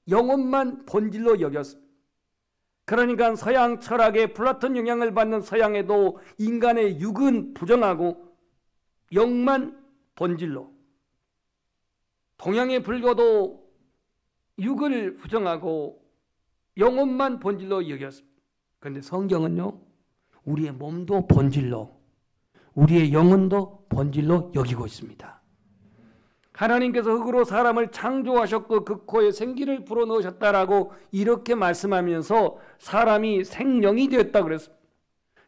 영혼만 본질로 여겼습니다. 그러니까 서양 철학의 플라톤 영향을 받는 서양에도 인간의 육은 부정하고 영만 본질로, 동양의 불교도 육을 부정하고 영혼만 본질로 여겼습니다. 그런데 성경은요, 우리의 몸도 본질로, 우리의 영혼도 본질로 여기고 있습니다. 하나님께서 흙으로 사람을 창조하셨고 그 코에 생기를 불어넣으셨다라고 이렇게 말씀하면서 사람이 생명이 되었다 그랬습니다.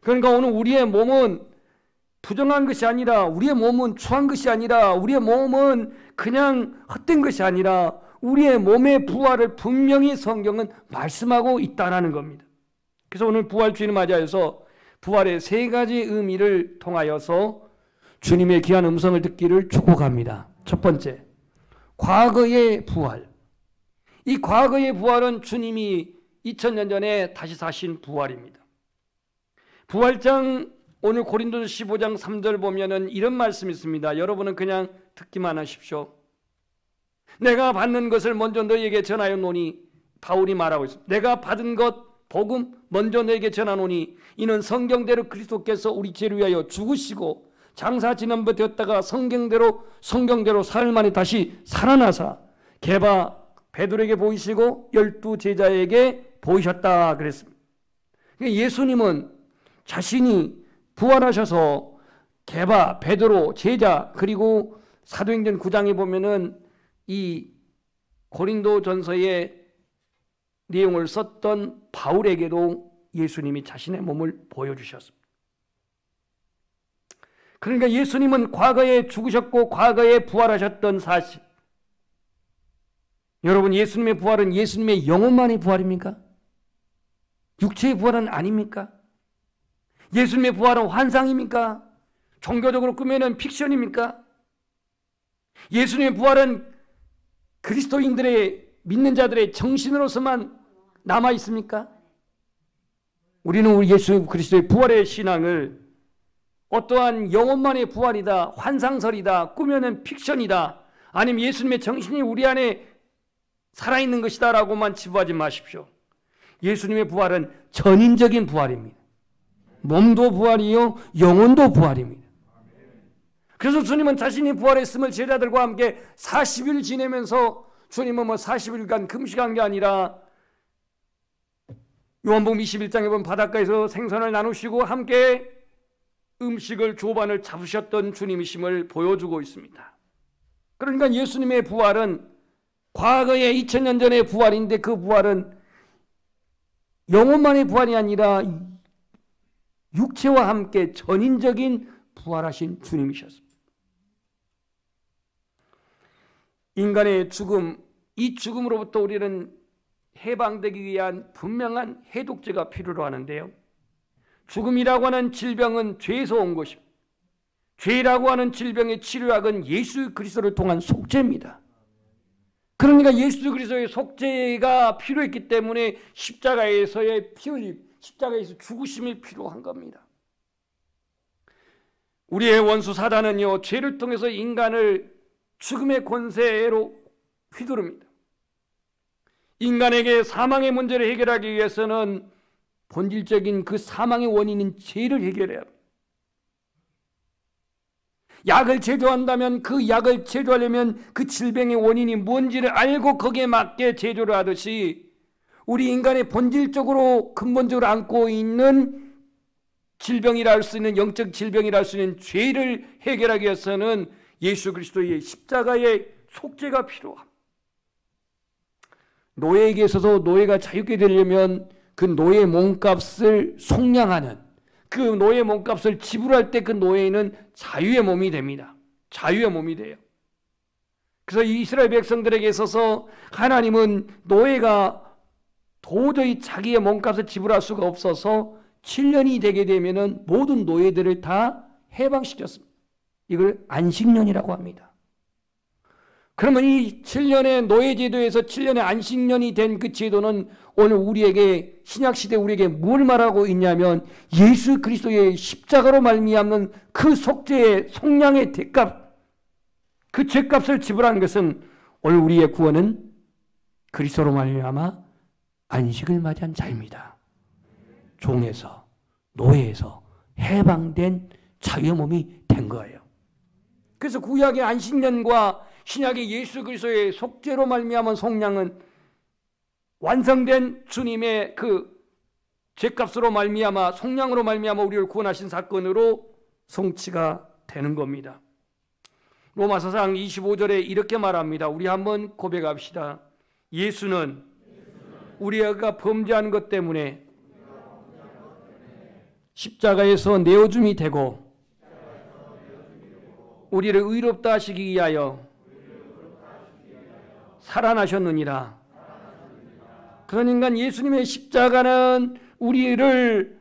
그러니까 오늘 우리의 몸은 부정한 것이 아니라, 우리의 몸은 추한 것이 아니라, 우리의 몸은 그냥 헛된 것이 아니라 우리의 몸의 부활을 분명히 성경은 말씀하고 있다는 겁니다. 그래서 오늘 부활 주일을 맞이해서 부활의 세 가지 의미를 통하여서 주님의 귀한 음성을 듣기를 축복합니다. 첫 번째, 과거의 부활. 이 과거의 부활은 주님이 2000년 전에 다시 사신 부활입니다. 부활장 오늘 고린도서 15장 3절 보면은 이런 말씀이 있습니다. 여러분은 그냥 듣기만 하십시오. 내가 받는 것을 먼저 너희에게 전하였노니, 바울이 말하고 있습니다. 내가 받은 것 복음 먼저 너희에게 전하노니 이는 성경대로 그리스도께서 우리 죄를 위하여 죽으시고 장사 지난번 되었다가 성경대로 사흘 만에 다시 살아나사 게바 베드로에게 보이시고 12 제자에게 보이셨다 그랬습니다. 예수님은 자신이 부활하셔서 게바, 베드로, 제자, 그리고 사도행전 9장에 보면은 이 고린도전서의 내용을 썼던 바울에게도 예수님이 자신의 몸을 보여주셨습니다. 그러니까 예수님은 과거에 죽으셨고 과거에 부활하셨던 사실. 여러분, 예수님의 부활은 예수님의 영혼만의 부활입니까? 육체의 부활은 아닙니까? 예수님의 부활은 환상입니까? 종교적으로 꾸며낸 픽션입니까? 예수님의 부활은 그리스도인들의, 믿는 자들의 정신으로서만 남아 있습니까? 우리는 우리 예수 그리스도의 부활의 신앙을 어떠한 영혼만의 부활이다, 환상설이다, 꾸며낸 픽션이다, 아니면 예수님의 정신이 우리 안에 살아있는 것이다 라고만 치부하지 마십시오. 예수님의 부활은 전인적인 부활입니다. 몸도 부활이요 영혼도 부활입니다. 그래서 주님은 자신이 부활했음을 제자들과 함께 40일 지내면서, 주님은 40일간 금식한 게 아니라 요한복음 21장에 보면 바닷가에서 생선을 나누시고 함께 음식을 조반을 잡으셨던 주님이심을 보여주고 있습니다. 그러니까 예수님의 부활은 과거의 2000년 전의 부활인데, 그 부활은 영혼만의 부활이 아니라 육체와 함께 전인적인 부활하신 주님이셨습니다. 인간의 죽음, 이 죽음으로부터 우리는 해방되기 위한 분명한 해독제가 필요로 하는데요, 죽음이라고 하는 질병은 죄에서 온 것입니다. 죄라고 하는 질병의 치료약은 예수 그리스도를 통한 속죄입니다. 그러니까 예수 그리스도의 속죄가 필요했기 때문에 십자가에서의 피 흘림, 십자가에서 죽으심이 필요한 겁니다. 우리의 원수 사단은요, 죄를 통해서 인간을 죽음의 권세로 휘두릅니다. 인간에게 사망의 문제를 해결하기 위해서는 본질적인 그 사망의 원인인 죄를 해결해야 합니다. 약을 제조한다면 그 약을 제조하려면 그 질병의 원인이 뭔지를 알고 거기에 맞게 제조를 하듯이, 우리 인간의 본질적으로 근본적으로 안고 있는 질병이라 할 수 있는, 영적 질병이라 할 수 있는 죄를 해결하기 위해서는 예수 그리스도의 십자가의 속죄가 필요합니다. 노예에게 있어서 노예가 자유롭게 되려면 그 노예의 몸값을 속량하는, 그 노예의 몸값을 지불할 때 그 노예는 자유의 몸이 됩니다. 자유의 몸이 돼요. 그래서 이스라엘 백성들에게 있어서 하나님은 노예가 도저히 자기의 몸값을 지불할 수가 없어서 7년이 되게 되면은 모든 노예들을 다 해방시켰습니다. 이걸 안식년이라고 합니다. 그러면 이 7년의 노예제도에서 7년의 안식년이 된 그 제도는 오늘 우리에게, 신약시대 우리에게 뭘 말하고 있냐면, 예수 그리스도의 십자가로 말미암는 그 속죄의 속량의 대값, 그 죄값을 지불한 것은 오늘 우리의 구원은 그리스도로 말미암아 안식을 맞이한 자입니다. 종에서, 노예에서 해방된 자유의 몸이 된 거예요. 그래서 구약의 안식년과 신약의 예수 그리스도의 속죄로 말미암은 속량은 완성된 주님의 그 죄값으로 말미암아 속량으로 말미암아 우리를 구원하신 사건으로 성취가 되는 겁니다. 로마서상 25절에 이렇게 말합니다. 우리 한번 고백합시다. 예수는 우리가 범죄한 것 때문에 십자가에서 내어줌이 되고 우리를 의롭다 하시기 위하여 살아나셨느니라. 그러니까 예수님의 십자가는 우리를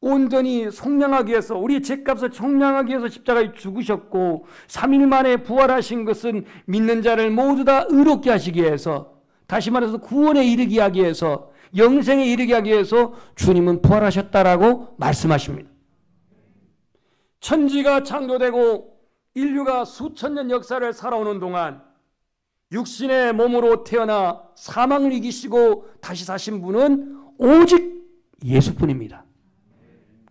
온전히 속량하기 위해서, 우리의 죄값을 속량하기 위해서 십자가에 죽으셨고 3일 만에 부활하신 것은 믿는 자를 모두 다 의롭게 하시기 위해서, 다시 말해서 구원에 이르게 하기 위해서, 영생에 이르게 하기 위해서 주님은 부활하셨다라고 말씀하십니다. 천지가 창조되고 인류가 수천 년 역사를 살아오는 동안 육신의 몸으로 태어나 사망을 이기시고 다시 사신 분은 오직 예수뿐입니다.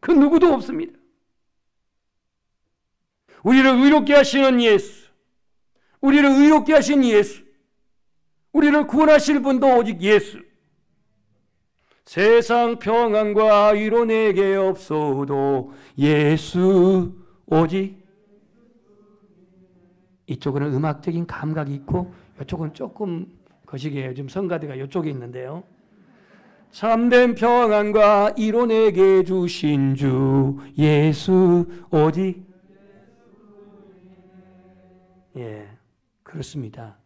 그 누구도 없습니다. 우리를 의롭게 하시는 예수, 우리를 의롭게 하신 예수, 우리를 구원하실 분도 오직 예수. 세상 평안과 위로 내게 없어도 예수 오직. 이쪽은 음악적인 감각이 있고 이쪽은 조금 거시기해요. 지금 성가대가 이쪽에 있는데요. 참된 평안과 위로 내게 주신 주 예수 오직. 예, 그렇습니다.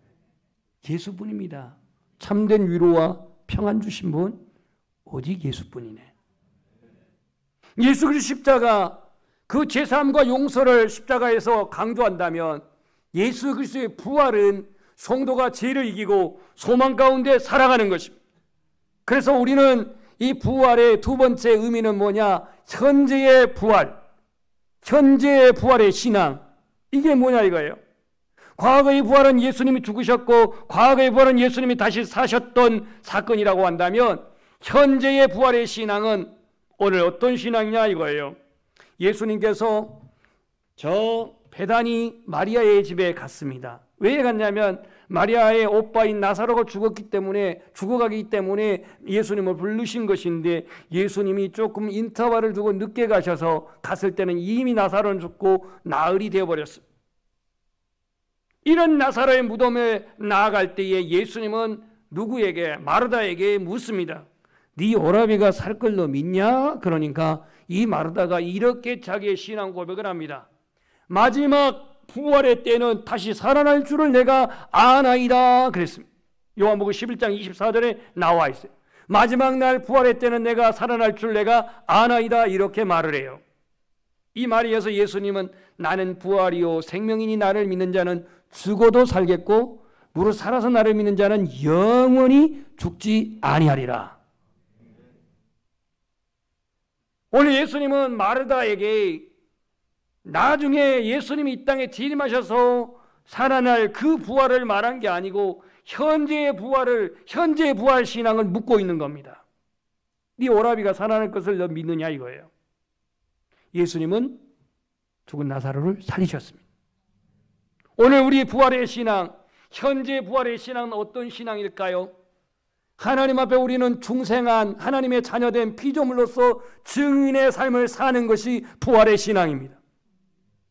예수뿐입니다. 참된 위로와 평안 주신 분 오직 예수뿐이네. 예수 그리스도 십자가, 그 제사함과 용서를 십자가에서 강조한다면 예수 그리스도의 부활은 성도가 죄를 이기고 소망 가운데 살아가는 것입니다. 그래서 우리는 이 부활의 두 번째 의미는 뭐냐? 현재의 부활, 현재의 부활의 신앙. 이게 뭐냐 이거예요. 과거의 부활은 예수님이 죽으셨고 과거의 부활은 예수님이 다시 사셨던 사건이라고 한다면 현재의 부활의 신앙은 오늘 어떤 신앙이냐 이거예요. 예수님께서 저 베다니 마리아의 집에 갔습니다. 왜 갔냐면 마리아의 오빠인 나사로가 죽어가기 때문에 예수님을 부르신 것인데, 예수님이 조금 인터벌을 두고 늦게 가셔서 갔을 때는 이미 나사로는 죽고 나흘이 되어버렸습니다. 이런 나사로의 무덤에 나아갈 때에 예수님은 누구에게? 마르다에게 묻습니다. 네 오라비가 살 걸 너 믿냐? 그러니까 이 마르다가 이렇게 자기의 신앙 고백을 합니다. 마지막 부활의 때는 다시 살아날 줄을 내가 아나이다 그랬습니다. 요한복음 11장 24절에 나와 있어요. 마지막 날 부활의 때는 내가 살아날 줄 내가 아나이다 이렇게 말을 해요. 이 말이어서 예수님은 나는 부활이요 생명이니 나를 믿는 자는 죽어도 살겠고 무릇 살아서 나를 믿는 자는 영원히 죽지 아니하리라. 오늘 예수님은 마르다에게 나중에 예수님이 이 땅에 재림하셔서 살아날 그 부활을 말한 게 아니고 현재의 부활 신앙을 묻고 있는 겁니다. 네 오라비가 살아날 것을 너 믿느냐 이거예요. 예수님은 죽은 나사로를 살리셨습니다. 오늘 우리 부활의 신앙, 현재 부활의 신앙은 어떤 신앙일까요? 하나님 앞에 우리는 중생한 하나님의 자녀된 피조물로서 증인의 삶을 사는 것이 부활의 신앙입니다.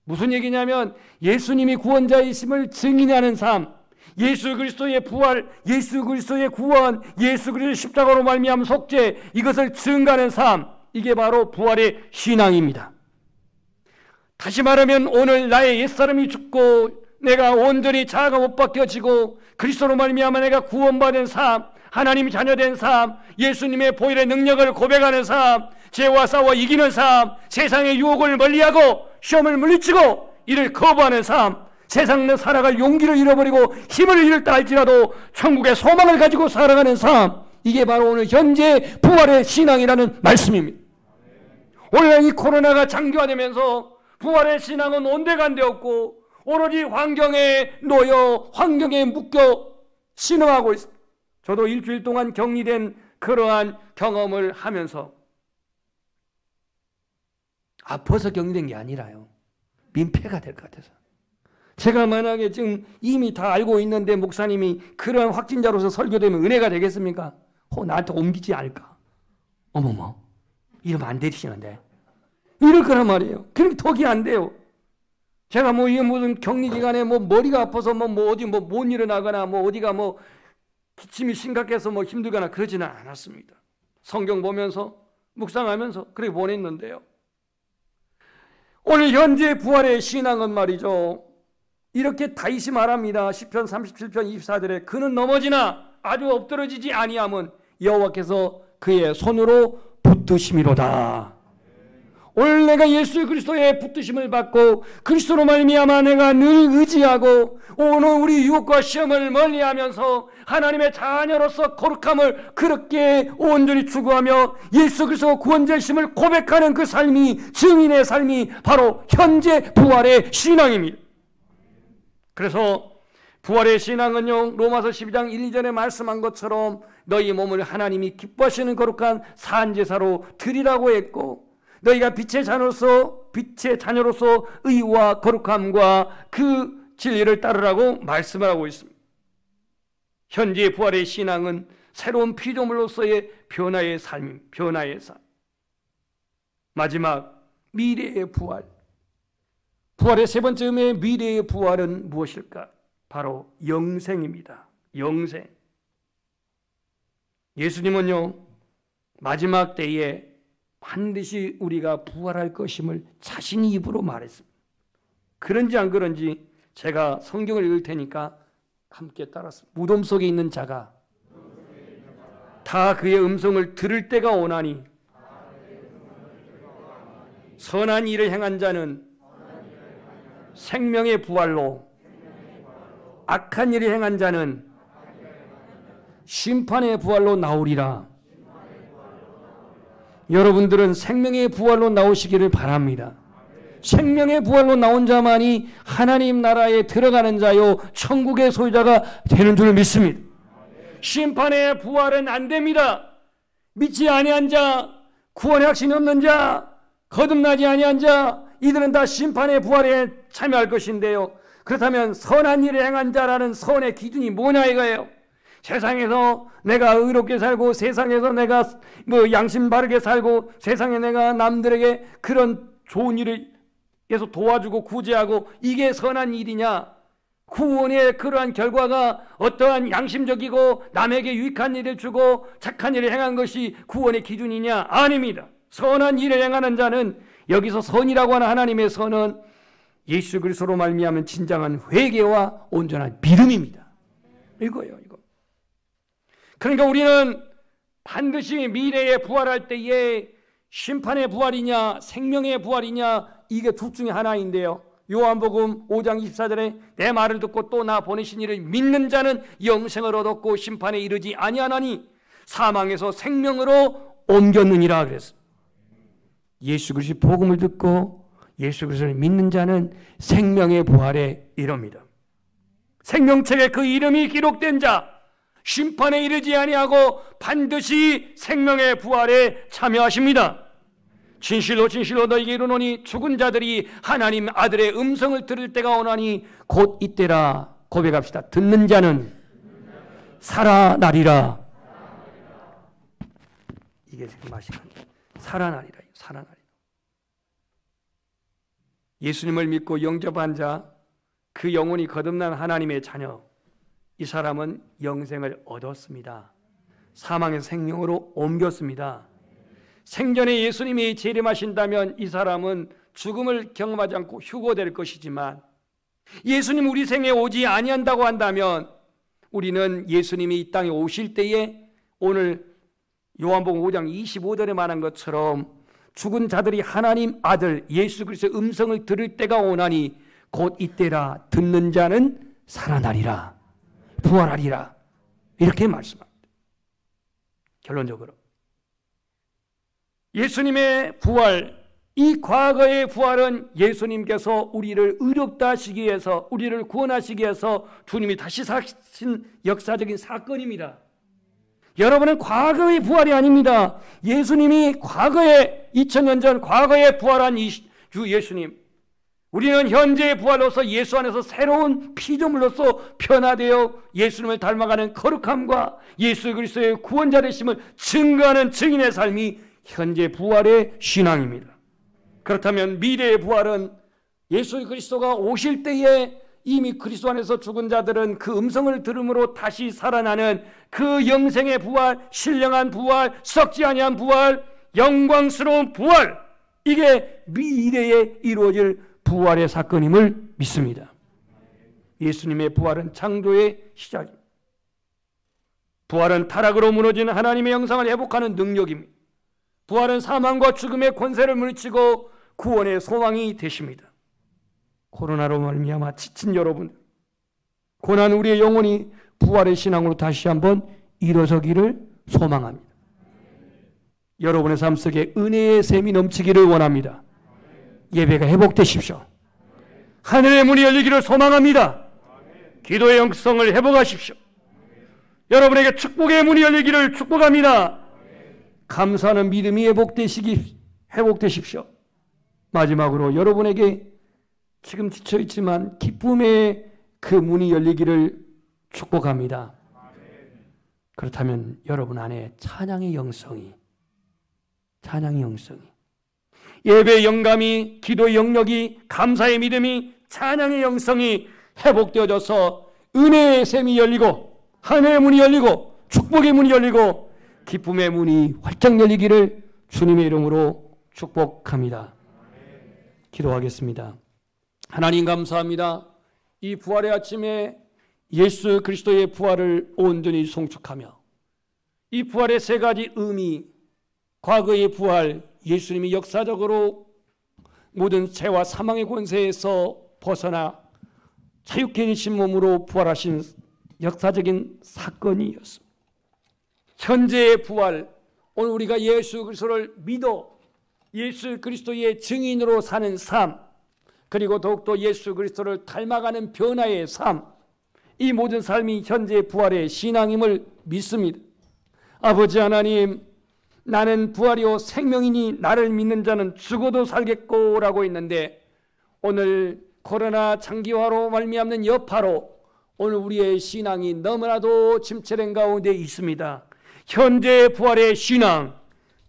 무슨 얘기냐면 예수님이 구원자이심을 증인하는 삶, 예수 그리스도의 부활, 예수 그리스도의 구원, 예수 그리스도의 십자가로 말미암은 속죄, 이것을 증가하는 삶, 이게 바로 부활의 신앙입니다. 다시 말하면 오늘 나의 옛사람이 죽고 내가 온전히 자아가 못 바뀌어지고 그리스도로 말미암아 내가 구원받은 삶, 하나님이 자녀된 삶, 예수님의 보혈의 능력을 고백하는 삶, 죄와 싸워 이기는 삶, 세상의 유혹을 멀리하고 시험을 물리치고 이를 거부하는 삶, 세상에 살아갈 용기를 잃어버리고 힘을 잃었다 할지라도 천국의 소망을 가지고 살아가는 삶, 이게 바로 오늘 현재 부활의 신앙이라는 말씀입니다. 오늘 이 코로나가 장기화되면서 부활의 신앙은 온데간데 없고 오로지 환경에 놓여 환경에 묶여 신음하고 있습니다. 저도 일주일 동안 격리된 그러한 경험을 하면서 아파서 격리된 게 아니라요. 민폐가 될 것 같아서. 제가 만약에 지금 이미 다 알고 있는데 목사님이 그런 확진자로서 설교되면 은혜가 되겠습니까? 나한테 옮기지 않을까? 어머머, 이러면 안 되시는데. 이럴 거란 말이에요. 그렇게 턱이 안 돼요. 제가 이게 무슨 격리 기간에 머리가 아파서 어디 못 일어나거나 어디가 기침이 심각해서 힘들거나 그러지는 않았습니다. 성경 보면서 묵상하면서 그렇게 보냈는데요. 오늘 현재 부활의 신앙은 말이죠. 이렇게 다윗이 말합니다. 시편 37편 24절에 그는 넘어지나 아주 엎드러지지 아니함은 여호와께서 그의 손으로 붙드심이로다. 오늘 내가 예수 그리스도의 붙드심을 받고 그리스도로 말미암아 내가 늘 의지하고 오늘 우리 유혹과 시험을 멀리하면서 하나님의 자녀로서 거룩함을 그렇게 온전히 추구하며 예수 그리스도 구원자심을 고백하는 그 삶이 증인의 삶이 바로 현재 부활의 신앙입니다. 그래서 부활의 신앙은요, 로마서 12장 1, 2절에 말씀한 것처럼 너희 몸을 하나님이 기뻐하시는 거룩한 산제사로 드리라고 했고 너희가 빛의 자녀로서 의와 거룩함과 그 진리를 따르라고 말씀을 하고 있습니다. 현재 부활의 신앙은 새로운 피조물로서의 변화의 삶입니다. 변화의 삶. 마지막 미래의 부활. 부활의 세 번째 의미의 미래의 부활은 무엇일까? 바로 영생입니다. 영생. 예수님은요, 마지막 때에 반드시 우리가 부활할 것임을 자신이 입으로 말했습니다. 그런지 안 그런지 제가 성경을 읽을 테니까 함께 따랐습니다. 무덤 속에 있는 자가 다 그의 음성을 들을 때가 오나니 선한 일을 행한 자는 생명의 부활로 악한 일을 행한 자는 심판의 부활로 나오리라. 여러분들은 생명의 부활로 나오시기를 바랍니다. 생명의 부활로 나온 자만이 하나님 나라에 들어가는 자요 천국의 소유자가 되는 줄 믿습니다. 심판의 부활은 안 됩니다. 믿지 아니한 자, 구원의 확신이 없는 자, 거듭나지 아니한 자, 이들은 다 심판의 부활에 참여할 것인데요. 그렇다면 선한 일을 행한 자라는 선의 기준이 뭐냐 이거예요. 세상에서 내가 의롭게 살고 세상에서 내가 양심 바르게 살고 세상에 내가 남들에게 그런 좋은 일을 해서 도와주고 구제하고 이게 선한 일이냐? 구원의 그러한 결과가 어떠한 양심적이고 남에게 유익한 일을 주고 착한 일을 행한 것이 구원의 기준이냐? 아닙니다. 선한 일을 행하는 자는 여기서 선이라고 하는 하나님의 선은 예수 그리스도로 말미암은 진정한 회개와 온전한 믿음입니다. 이거예요. 이거. 그러니까 우리는 반드시 미래에 부활할 때에 심판의 부활이냐 생명의 부활이냐 이게 둘 중에 하나인데요. 요한복음 5장 24절에 내 말을 듣고 또 나 보내신 이를 믿는 자는 영생을 얻었고 심판에 이르지 아니하나니 사망에서 생명으로 옮겼느니라 그랬습니다. 예수 그리스도의 복음을 듣고 예수 그리스도를 믿는 자는 생명의 부활에 이릅니다. 생명책에 그 이름이 기록된 자 심판에 이르지 아니하고 반드시 생명의 부활에 참여하십니다. 진실로 진실로 너희에게 이르노니 죽은 자들이 하나님 아들의 음성을 들을 때가 오나니 곧 이때라. 고백합시다. 듣는 자는 살아나리라. 이게 지금 마시는 살아나리라. 살아나리라. 예수님을 믿고 영접한 자, 그 영혼이 거듭난 하나님의 자녀, 이 사람은 영생을 얻었습니다. 사망에서 생명으로 옮겼습니다. 생전에 예수님이 재림하신다면 이 사람은 죽음을 경험하지 않고 휴거될 것이지만 예수님 우리 생에 오지 아니한다고 한다면 우리는 예수님이 이 땅에 오실 때에 오늘 요한복음 5장 25절에 말한 것처럼 죽은 자들이 하나님 아들 예수 그리스도의 음성을 들을 때가 오나니 곧 이때라. 듣는 자는 살아나리라. 부활하리라. 이렇게 말씀합니다. 결론적으로 예수님의 부활, 이 과거의 부활은 예수님께서 우리를 의롭다 하시기 위해서, 우리를 구원하시기 위해서 주님이 다시 사신 역사적인 사건입니다. 여러분은 과거의 부활이 아닙니다. 예수님이 과거에 2000년 전 과거에 부활한 주 예수님, 우리는 현재의 부활로서 예수 안에서 새로운 피조물로서 변화되어 예수님을 닮아가는 거룩함과 예수 그리스도의 구원자 되심을 증거하는 증인의 삶이 현재 부활의 신앙입니다. 그렇다면 미래의 부활은 예수 그리스도가 오실 때에 이미 그리스도 안에서 죽은 자들은 그 음성을 들음으로 다시 살아나는 그 영생의 부활, 신령한 부활, 썩지 아니한 부활, 영광스러운 부활, 이게 미래에 이루어질 부활의 사건임을 믿습니다. 예수님의 부활은 창조의 시작입니다. 부활은 타락으로 무너진 하나님의 형상을 회복하는 능력입니다. 부활은 사망과 죽음의 권세를 물리치고 구원의 소망이 되십니다. 코로나로 말미암아 지친 여러분, 고난 우리의 영혼이 부활의 신앙으로 다시 한번 일어서기를 소망합니다. 여러분의 삶 속에 은혜의 샘이 넘치기를 원합니다. 예배가 회복되십시오. 하늘의 문이 열리기를 소망합니다. 기도의 영성을 회복하십시오. 여러분에게 축복의 문이 열리기를 축복합니다. 감사하는 믿음이 회복되십시오. 마지막으로 여러분에게 지금 지쳐있지만 기쁨의 그 문이 열리기를 축복합니다. 그렇다면 여러분 안에 찬양의 영성이, 예배의 영감이, 기도의 영역이, 감사의 믿음이, 찬양의 영성이 회복되어져서 은혜의 샘이 열리고 하늘의 문이 열리고 축복의 문이 열리고 기쁨의 문이 활짝 열리기를 주님의 이름으로 축복합니다. 기도하겠습니다. 하나님 감사합니다. 이 부활의 아침에 예수 그리스도의 부활을 온전히 송축하며 이 부활의 세 가지 의미, 과거의 부활, 예수님이 역사적으로 모든 죄와 사망의 권세에서 벗어나 자유케 되신 몸으로 부활하신 역사적인 사건이었습니다. 현재의 부활, 오늘 우리가 예수 그리스도를 믿어 예수 그리스도의 증인으로 사는 삶, 그리고 더욱더 예수 그리스도를 닮아가는 변화의 삶, 이 모든 삶이 현재의 부활의 신앙임을 믿습니다. 아버지 하나님, 나는 부활이요 생명이니 나를 믿는 자는 죽어도 살겠고 라고 했는데, 오늘 코로나 장기화로 말미암는 여파로 오늘 우리의 신앙이 너무나도 침체된 가운데 있습니다. 현재의 부활의 신앙,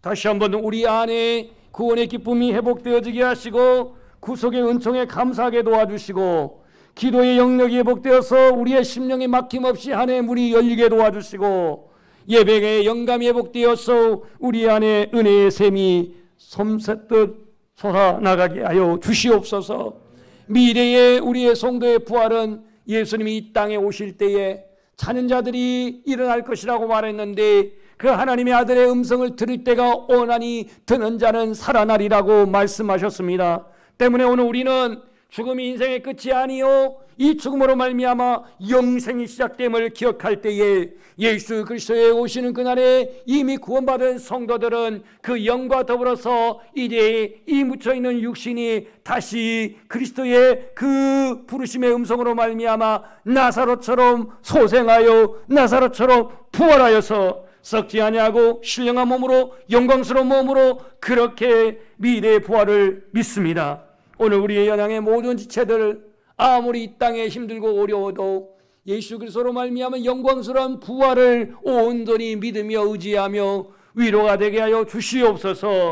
다시 한번 우리 안에 구원의 기쁨이 회복되어지게 하시고 구속의 은총에 감사하게 도와주시고 기도의 영역이 회복되어서 우리의 심령에 막힘없이 하늘의 문이 열리게 도와주시고 예배의 영감이 회복되어서 우리 안에 은혜의 샘이 솜새듯 솟아나가게 하여 주시옵소서. 미래의 우리의 성도의 부활은 예수님이 이 땅에 오실 때에 자는 자들이 일어날 것이라고 말했는데, 그 하나님의 아들의 음성을 들을 때가 오나니 듣는 자는 살아나리라고 말씀하셨습니다. 때문에 오늘 우리는 죽음이 인생의 끝이 아니요 이 죽음으로 말미암아 영생이 시작됨을 기억할 때에 예수 그리스도에 오시는 그날에 이미 구원받은 성도들은 그 영과 더불어서 이제 이 묻혀있는 육신이 다시 그리스도의 그 부르심의 음성으로 말미암아 나사로처럼 소생하여 나사로처럼 부활하여서 썩지 아니하고 신령한 몸으로 영광스러운 몸으로 그렇게 미래의 부활을 믿습니다. 오늘 우리의 연양의 모든 지체들, 아무리 이 땅에 힘들고 어려워도 예수 그리스도로 말미암은 영광스러운 부활을 온전히 믿으며 의지하며 위로가 되게 하여 주시옵소서.